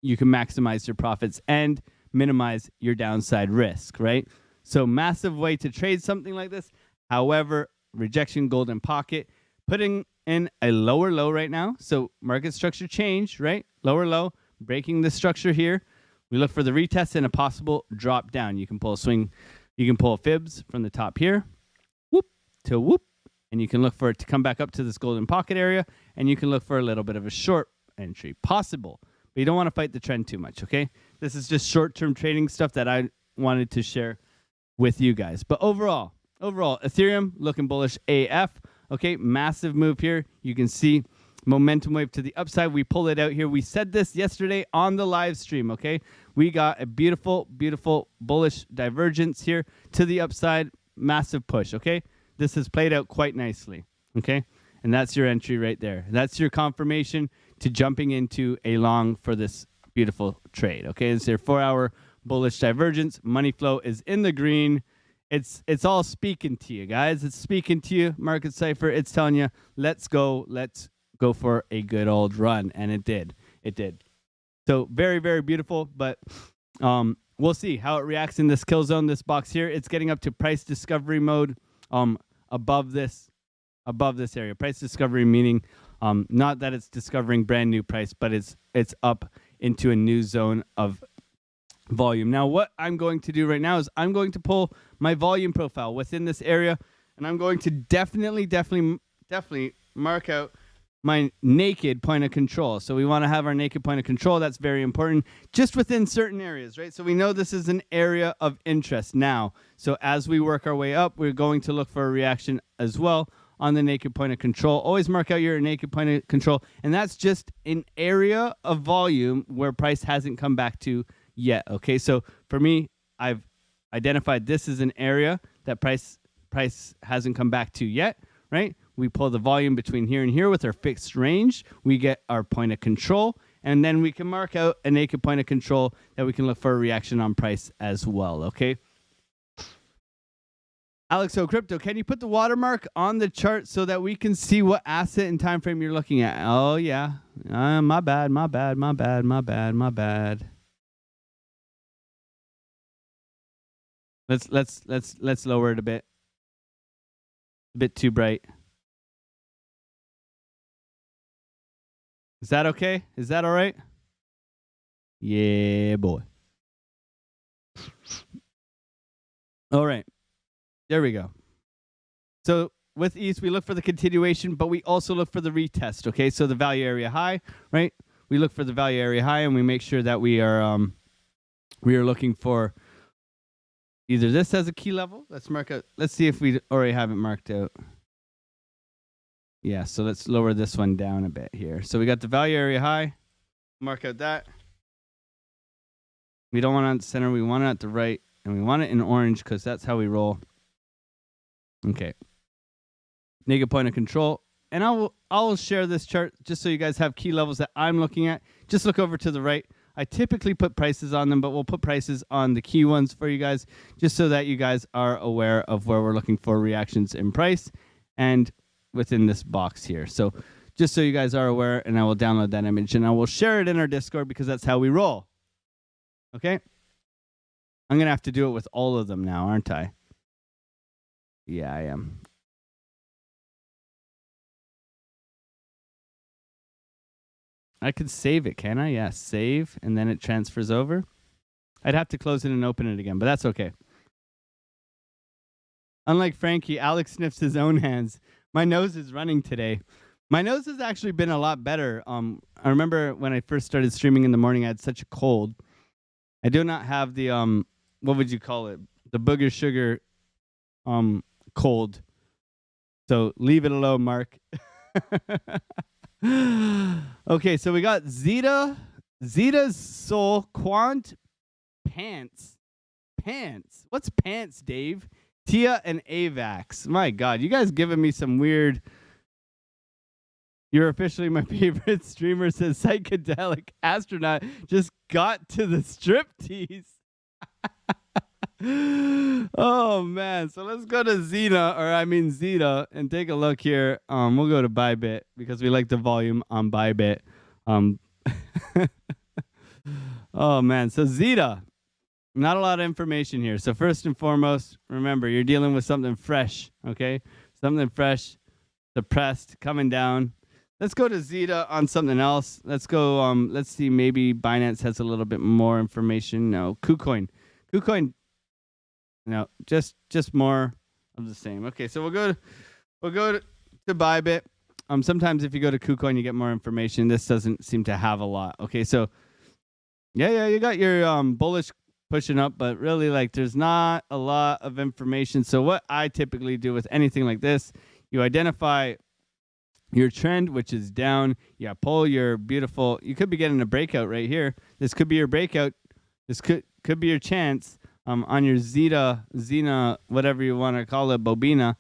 you can maximize your profits and minimize your downside risk, right? So massive way to trade something like this. However, rejection golden pocket, putting in a lower low right now. So market structure change, right? Lower low, breaking the structure here. We look for the retest and a possible drop down. You can pull a swing, you can pull a fibs from the top here, whoop to whoop, and you can look for it to come back up to this golden pocket area, and you can look for a little bit of a short entry, possible. But you don't want to fight the trend too much, okay? This is just short-term trading stuff that I wanted to share with you guys. But overall, Ethereum looking bullish AF. Okay, massive move here. You can see momentum wave to the upside. We pull it out here. We said this yesterday on the live stream, okay? We got a beautiful, beautiful bullish divergence here to the upside. Massive push, okay? This has played out quite nicely, okay? And that's your entry right there. That's your confirmation to jumping into a long for this beautiful trade, okay? It's your 4-hour bullish divergence. Money flow is in the green. It's all speaking to you, guys. It's speaking to you, Market Cipher. It's telling you, let's go for a good old run. And it did. So very, very beautiful. But we'll see how it reacts in this kill zone, this box here. It's getting up to price discovery mode above this area. Price discovery meaning not that it's discovering brand new price, but it's up into a new zone of volume. Now, what I'm going to do right now is I'm going to pull my volume profile within this area, and I'm going to definitely mark out my naked point of control. So we want to have our naked point of control. That's very important, just within certain areas, right? So we know this is an area of interest now. So as we work our way up, we're going to look for a reaction as well on the naked point of control. Always mark out your naked point of control, and that's just an area of volume where price hasn't come back to yet. Okay, so for me, I've identified this as an area that price hasn't come back to yet, right? We pull the volume between here and here with our fixed range. We get our point of control, and then we can mark out a naked point of control that we can look for a reaction on price as well, okay? Alex O Crypto, can you put the watermark on the chart so that we can see what asset and time frame you're looking at? Oh yeah, my bad. Let's lower it a bit. A bit too bright. Is that okay? Is that all right? Yeah, boy. All right. There we go. So with ETH, we look for the continuation, but we also look for the retest, okay? So the value area high, right? We look for the value area high, and we make sure that we are looking for either this as a key level. Let's mark out. Let's see if we already have it marked out. Yeah, so let's lower this one down a bit here. So we got the value area high. Mark out that. We don't want it on the center. We want it at the right, and we want it in orange because that's how we roll. Okay. Naked point of control. and I'll share this chart just so you guys have key levels that I'm looking at. Just look over to the right. I typically put prices on them, but we'll put prices on the key ones for you guys just so that you guys are aware of where we're looking for reactions in price and within this box here. So just so you guys are aware, and I will download that image and I will share it in our Discord because that's how we roll. Okay? I'm going to have to do it with all of them now, aren't I? Yeah, I am. I could save it, can I? Yeah, save, and then it transfers over. I'd have to close it and open it again, but that's okay. Unlike Frankie, Alex sniffs his own hands. My nose is running today. My nose has actually been a lot better. I remember when I first started streaming in the morning, I had such a cold. I do not have the, what would you call it? The booger sugar cold. So leave it alone, Mark. Okay, so we got Zeta's Soul Quant Pants. What's pants, Dave? Tia and Avax. My God, you guys giving me some weird. You're officially my favorite streamer, says Psychedelic Astronaut. Just got to the striptease. Oh man, so let's go to Zeta, and take a look here. We'll go to Bybit because we like the volume on Bybit. Oh man, so Zeta, not a lot of information here. So first and foremost, remember you're dealing with something fresh, okay? Something fresh, depressed, coming down. Let's go to Zeta on something else. Let's go. Let's see. Maybe Binance has a little bit more information. No, KuCoin. No, just more of the same. Okay, so we'll go to Bybit. Sometimes if you go to KuCoin, you get more information. This doesn't seem to have a lot. Okay, so yeah, you got your bullish pushing up, but really like there's not a lot of information. So what I typically do with anything like this, you identify your trend, which is down. Yeah, pull your beautiful. You could be getting a breakout right here. This could be your breakout. This could be your chance. On your Zena, whatever you want to call it, Bobina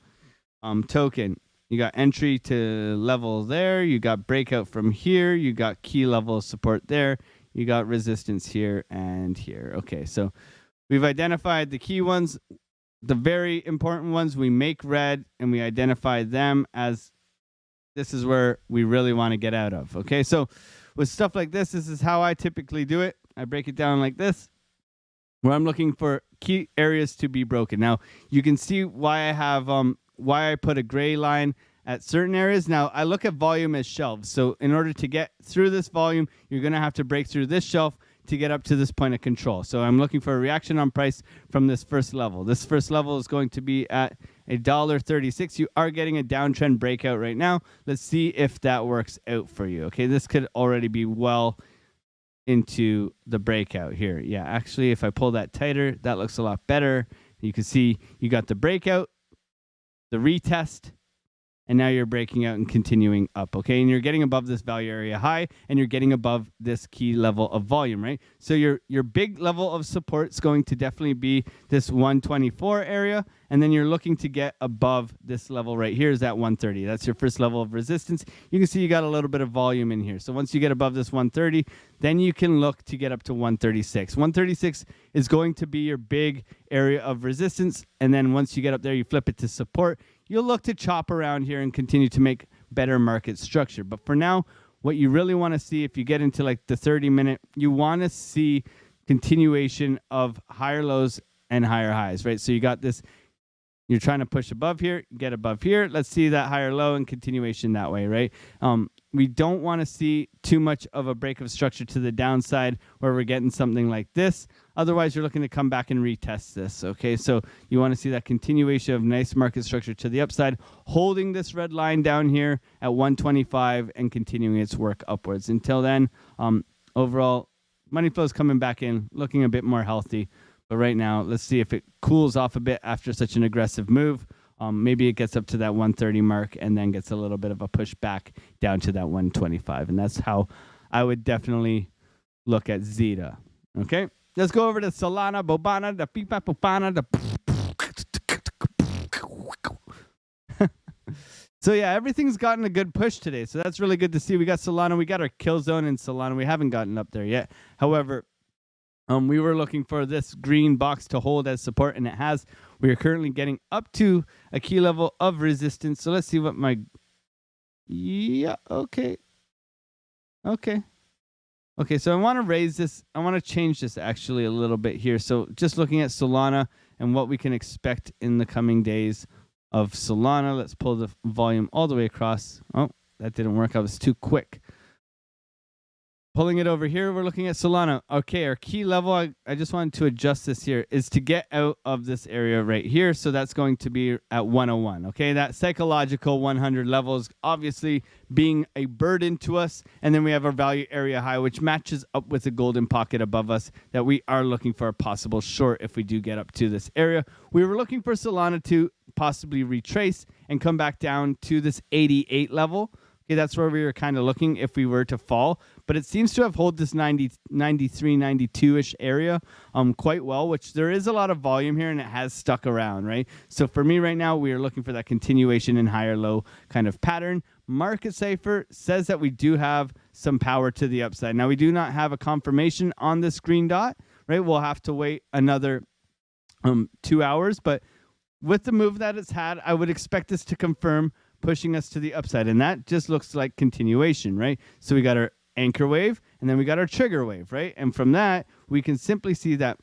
token. You got entry to level there. You got breakout from here. You got key level support there. You got resistance here and here. Okay, so we've identified the key ones. The very important ones we make red, and we identify them as this is where we really want to get out of. Okay, so with stuff like this is how I typically do it. I break it down like this, where I'm looking for key areas to be broken. Now, you can see why I have why I put a gray line at certain areas. Now, I look at volume as shelves. So in order to get through this volume, you're going to have to break through this shelf to get up to this point of control. So I'm looking for a reaction on price from this first level. This first level is going to be at $1.36. You are getting a downtrend breakout right now. Let's see if that works out for you. Okay, this could already be well into the breakout here. Yeah, actually, if I pull that tighter, that looks a lot better. You can see you got the breakout, the retest, and now you're breaking out and continuing up, okay? And you're getting above this value area high, and you're getting above this key level of volume, right? So your big level of support is going to definitely be this 124 area, and then you're looking to get above this level right here is at 130. That's your first level of resistance. You can see you got a little bit of volume in here. So once you get above this 130, then you can look to get up to 136. 136 is going to be your big area of resistance, and then once you get up there, you flip it to support. You'll look to chop around here and continue to make better market structure. But for now, what you really want to see, if you get into like the 30-minute, you want to see continuation of higher lows and higher highs, right? So you got this, you're trying to push above here, get above here. Let's see that higher low and continuation that way, right? We don't want to see too much of a break of structure to the downside where we're getting something like this. Otherwise, you're looking to come back and retest this, okay? So you want to see that continuation of nice market structure to the upside, holding this red line down here at 125 and continuing its work upwards. Until then, overall, money flow is coming back in, looking a bit more healthy. But right now, let's see if it cools off a bit after such an aggressive move. Maybe it gets up to that 130 mark and then gets a little bit of a push back down to that 125. And that's how I would definitely look at Zeta. Okay? Let's go over to Solana, Bobana, the Pipa Popana, the So yeah, everything's gotten a good push today. So that's really good to see. We got Solana. We got our kill zone in Solana. We haven't gotten up there yet. However, we were looking for this green box to hold as support, and it has. We are currently getting up to a key level of resistance. So let's see what my... Yeah, okay. Okay. Okay, so I want to raise this. I want to change this actually a little bit here. So just looking at Solana and what we can expect in the coming days of Solana. Let's pull the volume all the way across. Oh, that didn't work. I was too quick. Pulling it over here, we're looking at Solana. Okay, our key level, I just wanted to adjust this here, is to get out of this area right here. So that's going to be at 101. Okay, that psychological 100 levels obviously being a burden to us. And then we have our value area high, which matches up with the golden pocket above us that we are looking for a possible short if we do get up to this area. We were looking for Solana to possibly retrace and come back down to this 88 level. Okay, that's where we were kind of looking if we were to fall. But it seems to have held this 90, 93, 92-ish area quite well, which there is a lot of volume here, and it has stuck around, right? So for me right now, we are looking for that continuation in higher low kind of pattern. Market Cipher says that we do have some power to the upside. Now, we do not have a confirmation on this green dot, right? We'll have to wait another 2 hours. But with the move that it's had, I would expect this to confirm pushing us to the upside, and that just looks like continuation, right? So we got our anchor wave, and then we got our trigger wave, right? And from that, we can simply see that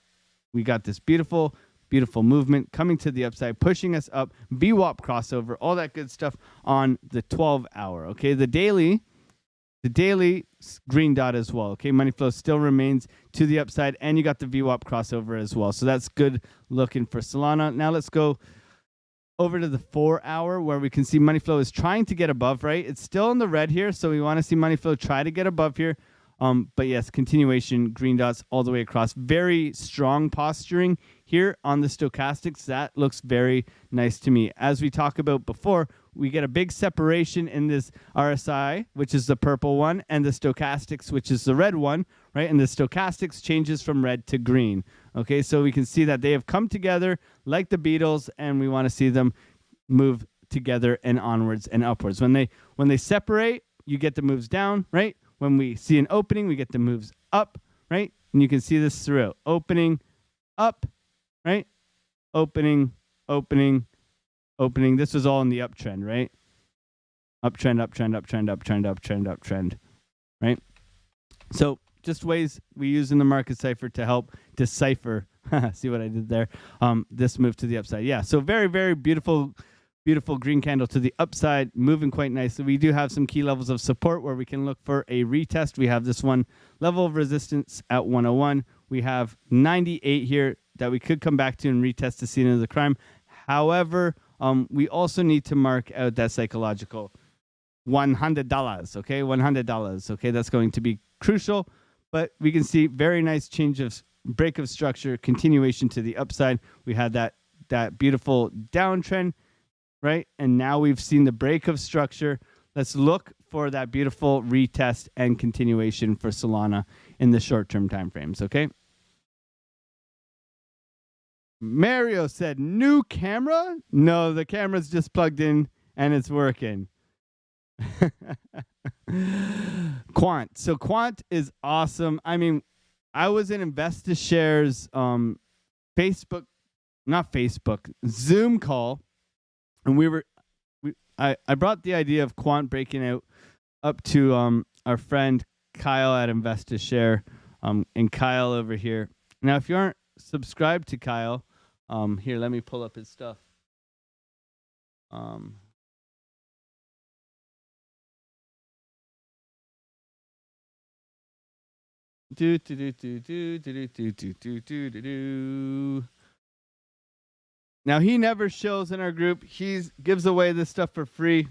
we got this beautiful, beautiful movement coming to the upside, pushing us up, VWAP crossover, all that good stuff on the 12-hour, okay? The daily green dot as well, okay? Money flow still remains to the upside, and you got the VWAP crossover as well. So that's good looking for Solana. Now let's go over to the 4-hour where we can see money flow is trying to get above, right? It's still in the red here, so we want to see money flow try to get above here. But yes, continuation, green dots all the way across. Very strong posturing here on the stochastics. That looks very nice to me. As we talked about before, we get a big separation in this RSI, which is the purple one, and the stochastics, which is the red one, right? And the stochastics changes from red to green. Okay, so we can see that they have come together like the Beatles, and we want to see them move together and onwards and upwards. When they separate, you get the moves down, right? When we see an opening, we get the moves up, right? And you can see this throughout. Opening, up, right? Opening, opening, opening. This was all in the uptrend, right? Uptrend, uptrend, uptrend, uptrend, uptrend, uptrend, right? So just ways we use in the market cipher to help decipher. See what I did there? This move to the upside. Yeah, so very, very beautiful green candle to the upside, moving quite nicely. We do have some key levels of support where we can look for a retest. We have this one level of resistance at 101. We have 98 here that we could come back to and retest the scene of the crime. However, we also need to mark out that psychological $100, okay? $100, okay? That's going to be crucial, but we can see very nice change of break of structure, continuation to the upside. We had that beautiful downtrend, right? And now we've seen the break of structure. Let's look for that beautiful retest and continuation for Solana in the short-term timeframes, okay? Mario said, new camera? No, the camera's just plugged in and it's working. Quant. So Quant is awesome. I mean, I was in InvestaShare's Zoom call, and I brought the idea of Quant breaking out up to our friend Kyle at InvestaShare, and Kyle over here. Now, if you aren't subscribed to Kyle, here, let me pull up his stuff. Now, he never shows in our group. He gives away this stuff for free,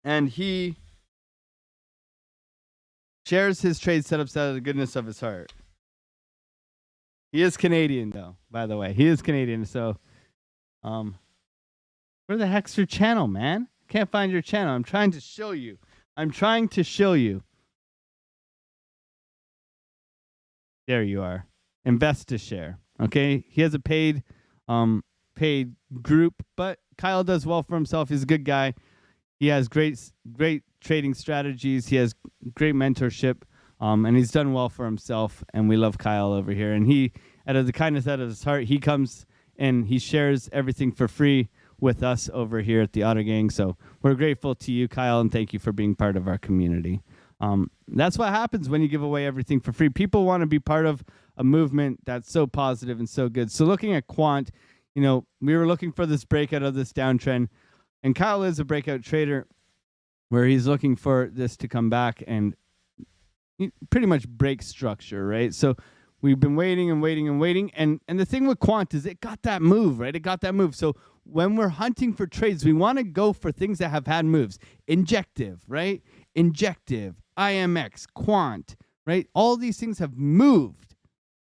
and he shares his trade setups out of the goodness of his heart. He is Canadian, though, by the way. He is Canadian, so where the heck's your channel, man? Can't find your channel. I'm trying to show you. There you are. InvestaShare. Okay? He has a paid group, but Kyle does well for himself. He's a good guy. He has great trading strategies. He has great mentorship, and he's done well for himself. And we love Kyle over here. And he, out of the kindness out of his heart, he comes and he shares everything for free with us over here at the Otter Gang. So we're grateful to you, Kyle, and thank you for being part of our community. That's what happens when you give away everything for free. People want to be part of a movement that's so positive and so good. So looking at Quant, you know, we were looking for this breakout of this downtrend, and Kyle is a breakout trader where he's looking for this to come back and pretty much break structure, right? So we've been waiting and waiting and waiting. And the thing with Quant is it got that move, right? It got that move. So when we're hunting for trades, we want to go for things that have had moves. Injective, right? Injective, IMX, Quant, right? All these things have moved,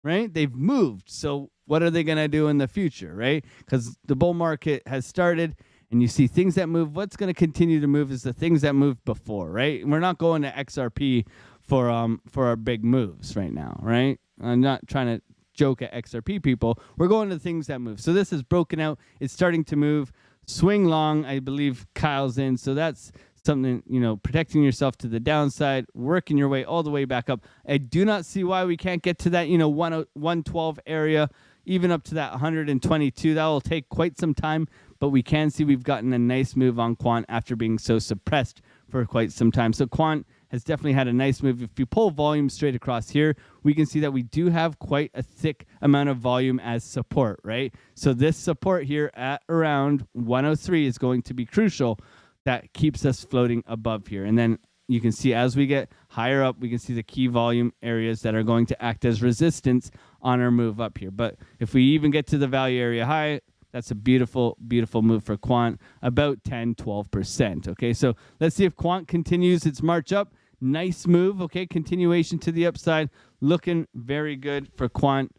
right? They've moved. So what are they going to do in the future, right? Because the bull market has started and you see things that move. What's going to continue to move is the things that moved before, right? And we're not going to XRP for our big moves right now, right? I'm not trying to joke at XRP people. We're going to things that move. So this is broken out. It's starting to move. Swing long, I believe Kyle's in. So that's something, you know, protecting yourself to the downside, working your way all the way back up. I do not see why we can't get to that, you know, 112 area, even up to that 122. That will take quite some time, but we can see we've gotten a nice move on Quant after being so suppressed for quite some time. So Quant has definitely had a nice move. If you pull volume straight across here, we can see that we do have quite a thick amount of volume as support, right? So this support here at around 103 is going to be crucial. That keeps us floating above here. And then you can see as we get higher up, we can see the key volume areas that are going to act as resistance on our move up here. But if we even get to the value area high, that's a beautiful, beautiful move for Quant, about 10, 12%. Okay, so let's see if Quant continues its march up. Nice move, okay, continuation to the upside. Looking very good for Quant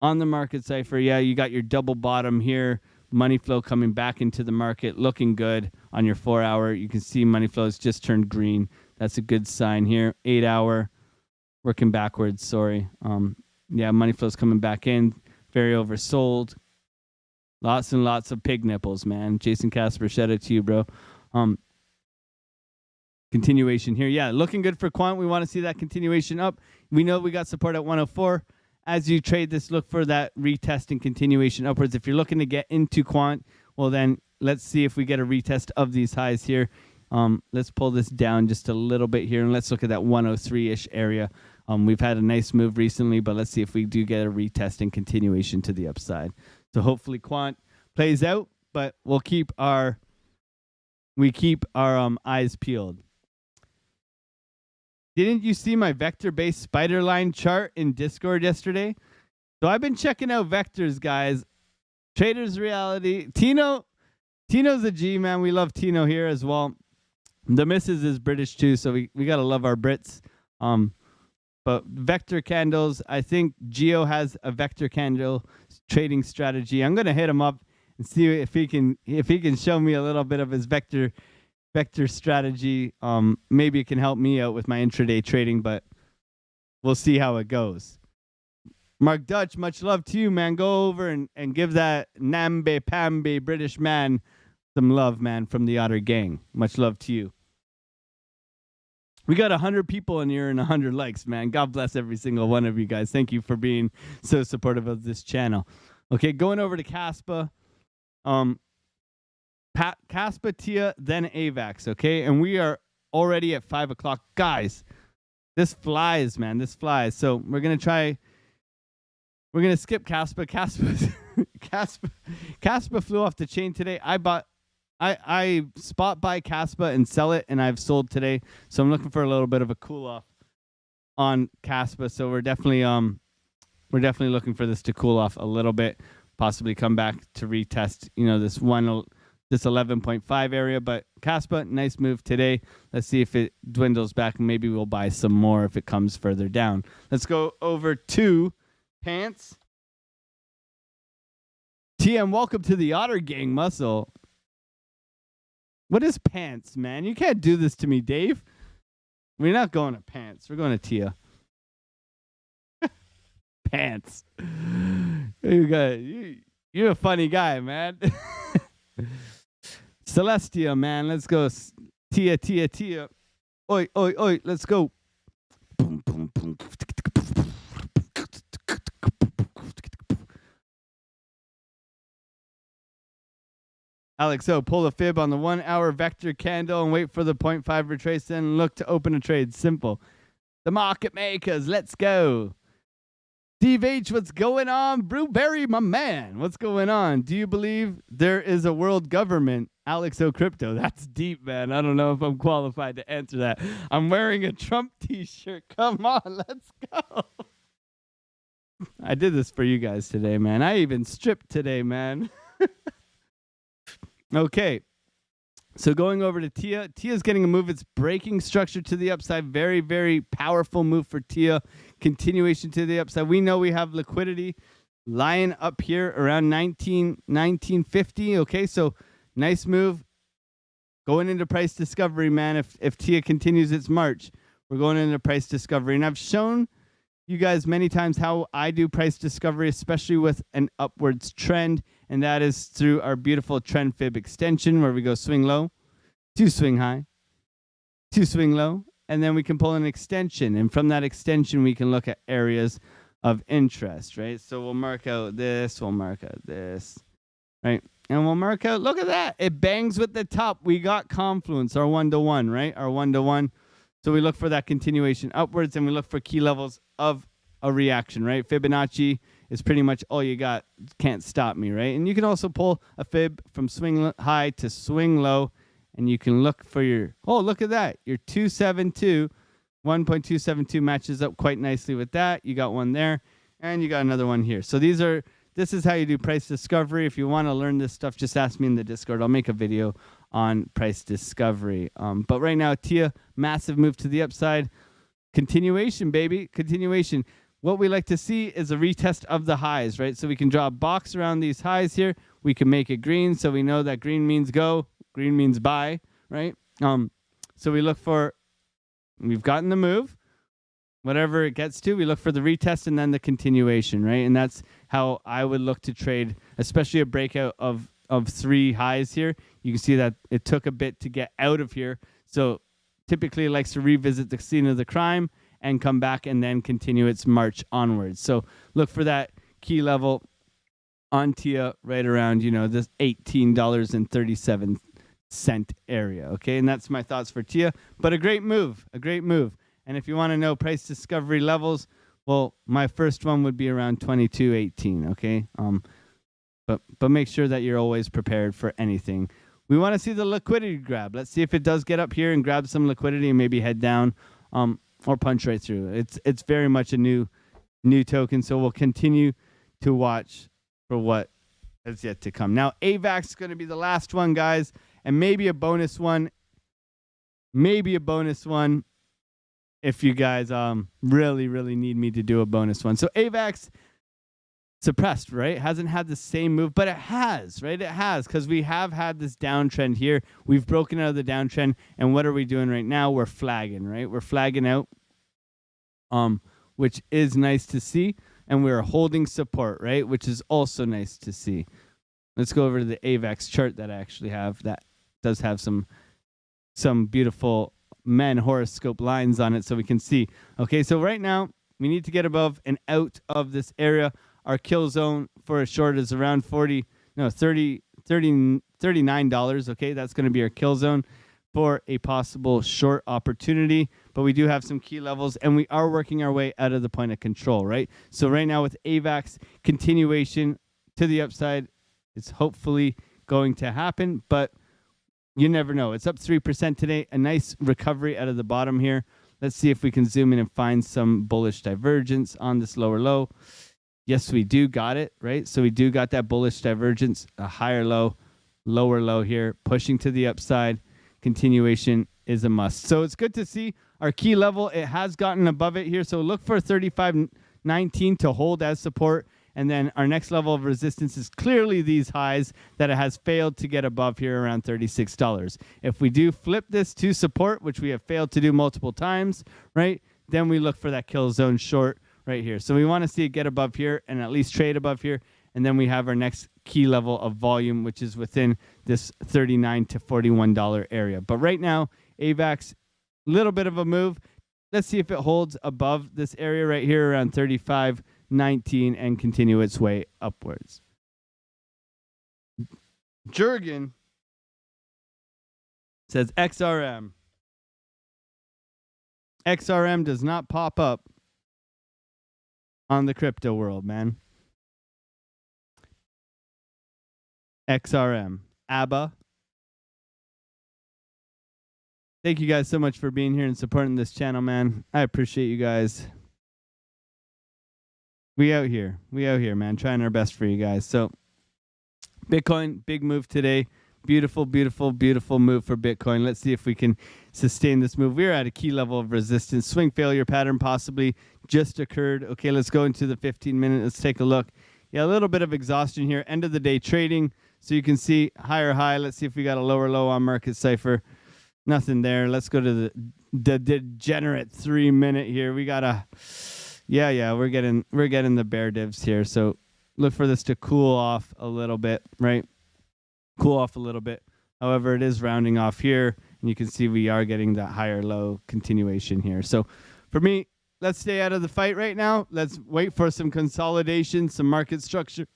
on the market cipher. Yeah, you got your double bottom here. Money flow coming back into the market, looking good on your 4 hour. You can see money flow has just turned green. That's a good sign here. 8 hour, working backwards, sorry. Yeah, money flow's coming back in. Very oversold. Lots and lots of pig nipples, man. Jason Casper, shout out to you, bro. Continuation here. Yeah, looking good for Quant. We want to see that continuation up. We know we got support at 104. As you trade this, look for that retest and continuation upwards. If you're looking to get into Quant, well, then let's see if we get a retest of these highs here. Let's pull this down just a little bit here, and let's look at that 103-ish area. We've had a nice move recently, but let's see if we do get a retest and continuation to the upside. So hopefully Quant plays out, but we keep our eyes peeled. Didn't you see my vector-based spider line chart in Discord yesterday? So I've been checking out vectors, guys. Traders Reality. Tino's a G, man. We love Tino here as well. The missus is British too, so we got to love our Brits. But vector candles, I think Geo has a vector candle trading strategy. I'm going to hit him up and see if he can show me a little bit of his vector strategy. Maybe it can help me out with my intraday trading, but we'll see how it goes. Mark Dutch, much love to you, man. Go over and give that Nambe Pambe British man some love, man, from the Otter Gang. Much love to you. We got 100 people in here and 100 likes, man. God bless every single one of you guys. Thank you for being so supportive of this channel. Okay, going over to Caspa. Caspa, Tia, then AVAX, okay? And we are already at 5 o'clock. Guys, this flies, man. This flies. So we're going to skip Caspa. Caspa flew off the chain today. I spot buy Caspa and sell it, and I've sold today. So I'm looking for a little bit of a cool off on Caspa. So we're definitely looking for this to cool off a little bit, possibly come back to retest, you know, this 11.5 area. But Caspa, nice move today. Let's see if it dwindles back. Maybe we'll buy some more if it comes further down. Let's go over to Pants. TM, welcome to the Otter Gang Muscle. What is Pants, man? You can't do this to me, Dave. We're not going to Pants. We're going to Tia. Pants. You're a funny guy, man. Celestia, man. Let's go. Tia, Tia, Tia. Oi, oi, oi. Let's go. Boom, boom, boom. Alex O, pull a fib on the 1 hour vector candle and wait for the 0.5 retrace, then look to open a trade. Simple. The market makers, let's go. Steve H, what's going on? Brewberry, my man, what's going on? Do you believe there is a world government? Alex O Crypto, that's deep, man. I don't know if I'm qualified to answer that. I'm wearing a Trump t-shirt. Come on, let's go. I did this for you guys today, man. I even stripped today, man. Okay, so going over to Tia. Tia's getting a move. It's breaking structure to the upside. Very, very powerful move for Tia. Continuation to the upside. We know we have liquidity lying up here around 1950. Okay, so nice move. Going into price discovery, man. If Tia continues its march, we're going into price discovery. And I've shown you guys many times how I do price discovery, especially with an upwards trend, and that is through our beautiful trend fib extension where we go swing low to swing high to swing low, and then we can pull an extension, and from that extension we can look at areas of interest, right? So we'll mark out this, we'll mark out this, right? And we'll mark out, look at that, it bangs with the top. We got confluence, our 1-to-1, right? Our 1-to-1. So we look for that continuation upwards, and we look for key levels of a reaction, right? Fibonacci is pretty much all you got. Can't stop me, right? And you can also pull a fib from swing high to swing low, and you can look for your, oh, look at that. Your 272, 1.272 matches up quite nicely with that. You got one there, and you got another one here. So this is how you do price discovery. If you want to learn this stuff, just ask me in the Discord. I'll make a video on price discovery. But right now, Tia, massive move to the upside. Continuation, baby. Continuation. What we like to see is a retest of the highs, right? So we can draw a box around these highs here. We can make it green, so we know that green means go, green means buy, right? So we look for, we've gotten the move. Whatever it gets to, we look for the retest and then the continuation, right? And that's how I would look to trade, especially a breakout of 3 highs here. You can see that it took a bit to get out of here. So typically it likes to revisit the scene of the crime and come back and then continue its march onwards. So look for that key level on Tia right around, this $18.37 area, okay? And that's my thoughts for Tia. But a great move, a great move. And if you want to know price discovery levels, well, my first one would be around 22.18, okay? But make sure that you're always prepared for anything. We want to see the liquidity grab. Let's see if it does get up here and grab some liquidity and maybe head down or punch right through. It's very much a new token, so we'll continue to watch for what is yet to come. Now, AVAX is going to be the last one, guys, and maybe a bonus one. Maybe a bonus one if you guys really, really need me to do a bonus one. So AVAX suppressed, right? Hasn't had the same move, but it has, right? It has, because we have had this downtrend here. We've broken out of the downtrend, and what are we doing right now? We're flagging, right? We're flagging out, which is nice to see, and we're holding support, right? Which is also nice to see. Let's go over to the AVAX chart that I actually have. That does have some beautiful horoscope lines on it, so we can see. Okay, so right now we need to get above and out of this area. Our kill zone for a short is around $39. Okay, that's going to be our kill zone for a possible short opportunity. But we do have some key levels, and we are working our way out of the point of control, right? So right now with AVAX, continuation to the upside is hopefully going to happen, but you never know. It's up 3% today. A nice recovery out of the bottom here. Let's see if we can zoom in and find some bullish divergence on this lower low. Yes, we do got it, right? So we do got that bullish divergence, a higher low, lower low here, pushing to the upside. Continuation is a must. So it's good to see our key level. It has gotten above it here. So look for 35.19 to hold as support. And then our next level of resistance is clearly these highs that it has failed to get above here around $36. If we do flip this to support, which we have failed to do multiple times, right, then we look for that kill zone short right here. So we want to see it get above here and at least trade above here And then we have our next key level of volume, which is within this $39 to $41 area. But right now, AVAX, little bit of a move. Let's see if it holds above this area right here around 35.19 and continue its way upwards. Jurgen says XRM. XRM does not pop up on the crypto world, man. XRM. ABBA. Thank you guys so much for being here and supporting this channel, man. I appreciate you guys. We out here, man, trying our best for you guys. So Bitcoin, big move today. Beautiful, beautiful, beautiful move for Bitcoin. Let's see if we can sustain this move. We're at a key level of resistance. Swing failure pattern possibly just occurred. Okay, let's go into the 15-minute. Let's take a look. Yeah, a little bit of exhaustion here. End of the day trading. So you can see higher high. Let's see if we got a lower low on Market Cipher. Nothing there. Let's go to the degenerate 3-minute here. We got a we're getting the bear divs here. So look for this to cool off a little bit, right? Cool off a little bit. However, it is rounding off here, and you can see we are getting that higher low continuation here. So for me, let's stay out of the fight right now. Let's wait for some consolidation, some market structure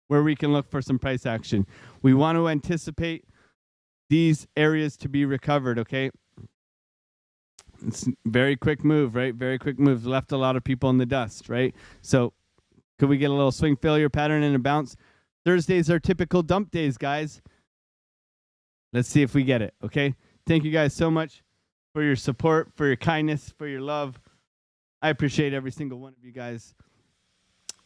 where we can look for some price action. We want to anticipate these areas to be recovered, okay? It's very quick move, right? Very quick move. Left a lot of people in the dust, right? So could we get a little swing failure pattern and a bounce? Thursdays are typical dump days, guys. Let's see if we get it, okay? Thank you guys so much for your support, for your kindness, for your love. I appreciate every single one of you guys.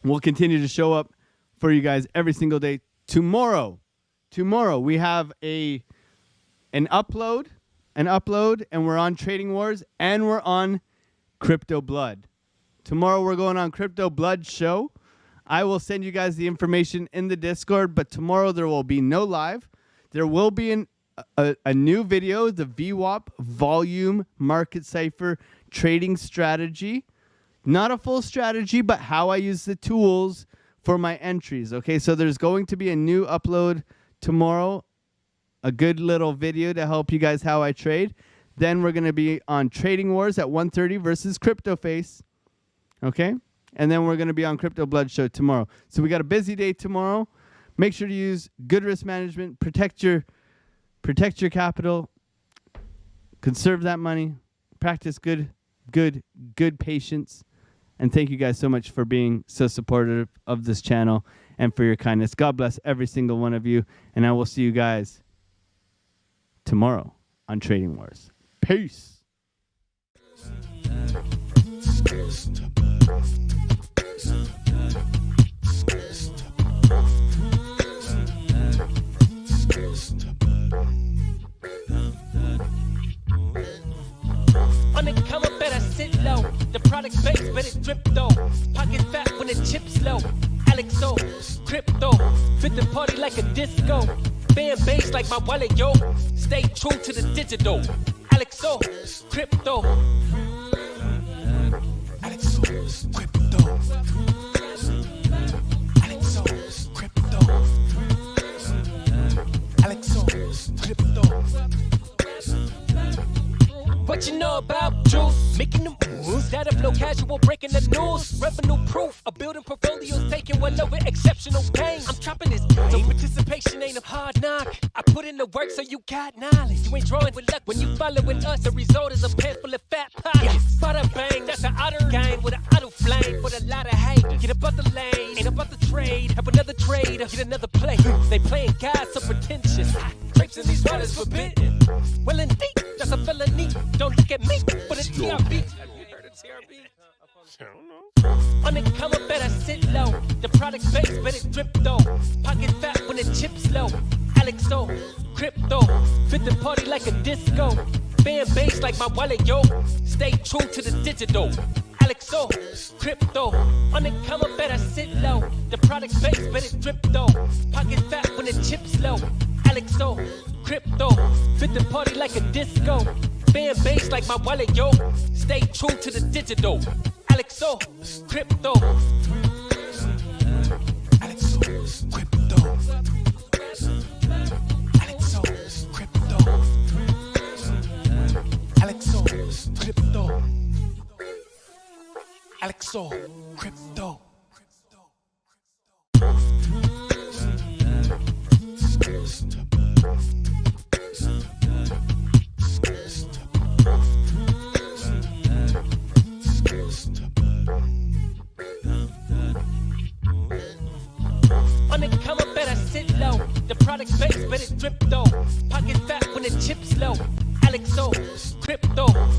We'll continue to show up for you guys every single day. Tomorrow we have an upload, and we're on Trading Wars, and we're on Crypto Blood. Tomorrow we're going on Crypto Blood show. I will send you guys the information in the Discord, but tomorrow there will be no live. There will be a new video, the VWAP Volume Market Cipher Trading Strategy. Not a full strategy, but how I use the tools for my entries. Okay, so there's going to be a new upload tomorrow, a good little video to help you guys how I trade. Then we're going to be on Trading Wars at 1:30 versus CryptoFace. Okay, and then we're going to be on Crypto Blood Show tomorrow. So we got a busy day tomorrow. Make sure to use good risk management, protect your capital, conserve that money, practice good patience. And thank you guys so much for being so supportive of this channel and for your kindness. God bless every single one of you. And I will see you guys tomorrow on Trading Wars. Peace. On the come up, better sit low. The product base, but it drip though. Pocket fat when the chips low. Alexo, crypto, fit the party like a disco. Fan base like my wallet, yo. Stay true to the digital. Alexo, crypto. Alexo, crypto. Alexo, crypto. Alexo, crypto. What you know about juice? Making them moves that flow casual, breaking the news. Revenue proof of building portfolios, taking well over exceptional pain. I'm chopping this, so participation ain't a hard knock. I put in the work so you got knowledge. You ain't drawing with luck when you following us. The result is a pan full of fat pockets. Bada bang, that's an otter gang with an auto flame. With a lot of hate, get above the lane, ain't about the trade. Have another trader, get another play. They playing God so pretentious. Drapes in these waters forbidden. Well indeed, that's a felony. Don't look at me, but it's TRB. Have you heard of TRB? I don't know. On the come up, better sit low. The product base, but it drip though. Pocket fat when the chips low. Alexo, crypto, fit the party like a disco. Fan base like my wallet, yo. Stay true to the digital. Alexo, crypto, on the come up, better sit low. The product base, but it drip though. Pocket fat when the chips low. Alexo, crypto, fit the party like a disco. Fan base like my wallet, yo. Stay true to the digital. Alexo, crypto. Alexo. crypto. Alexo, crypto. Alexo, crypto. Alexo, crypto. On the come up, better sit low. The product base, but it drip though. Pocket fat when the chips low. Alexo, crypto.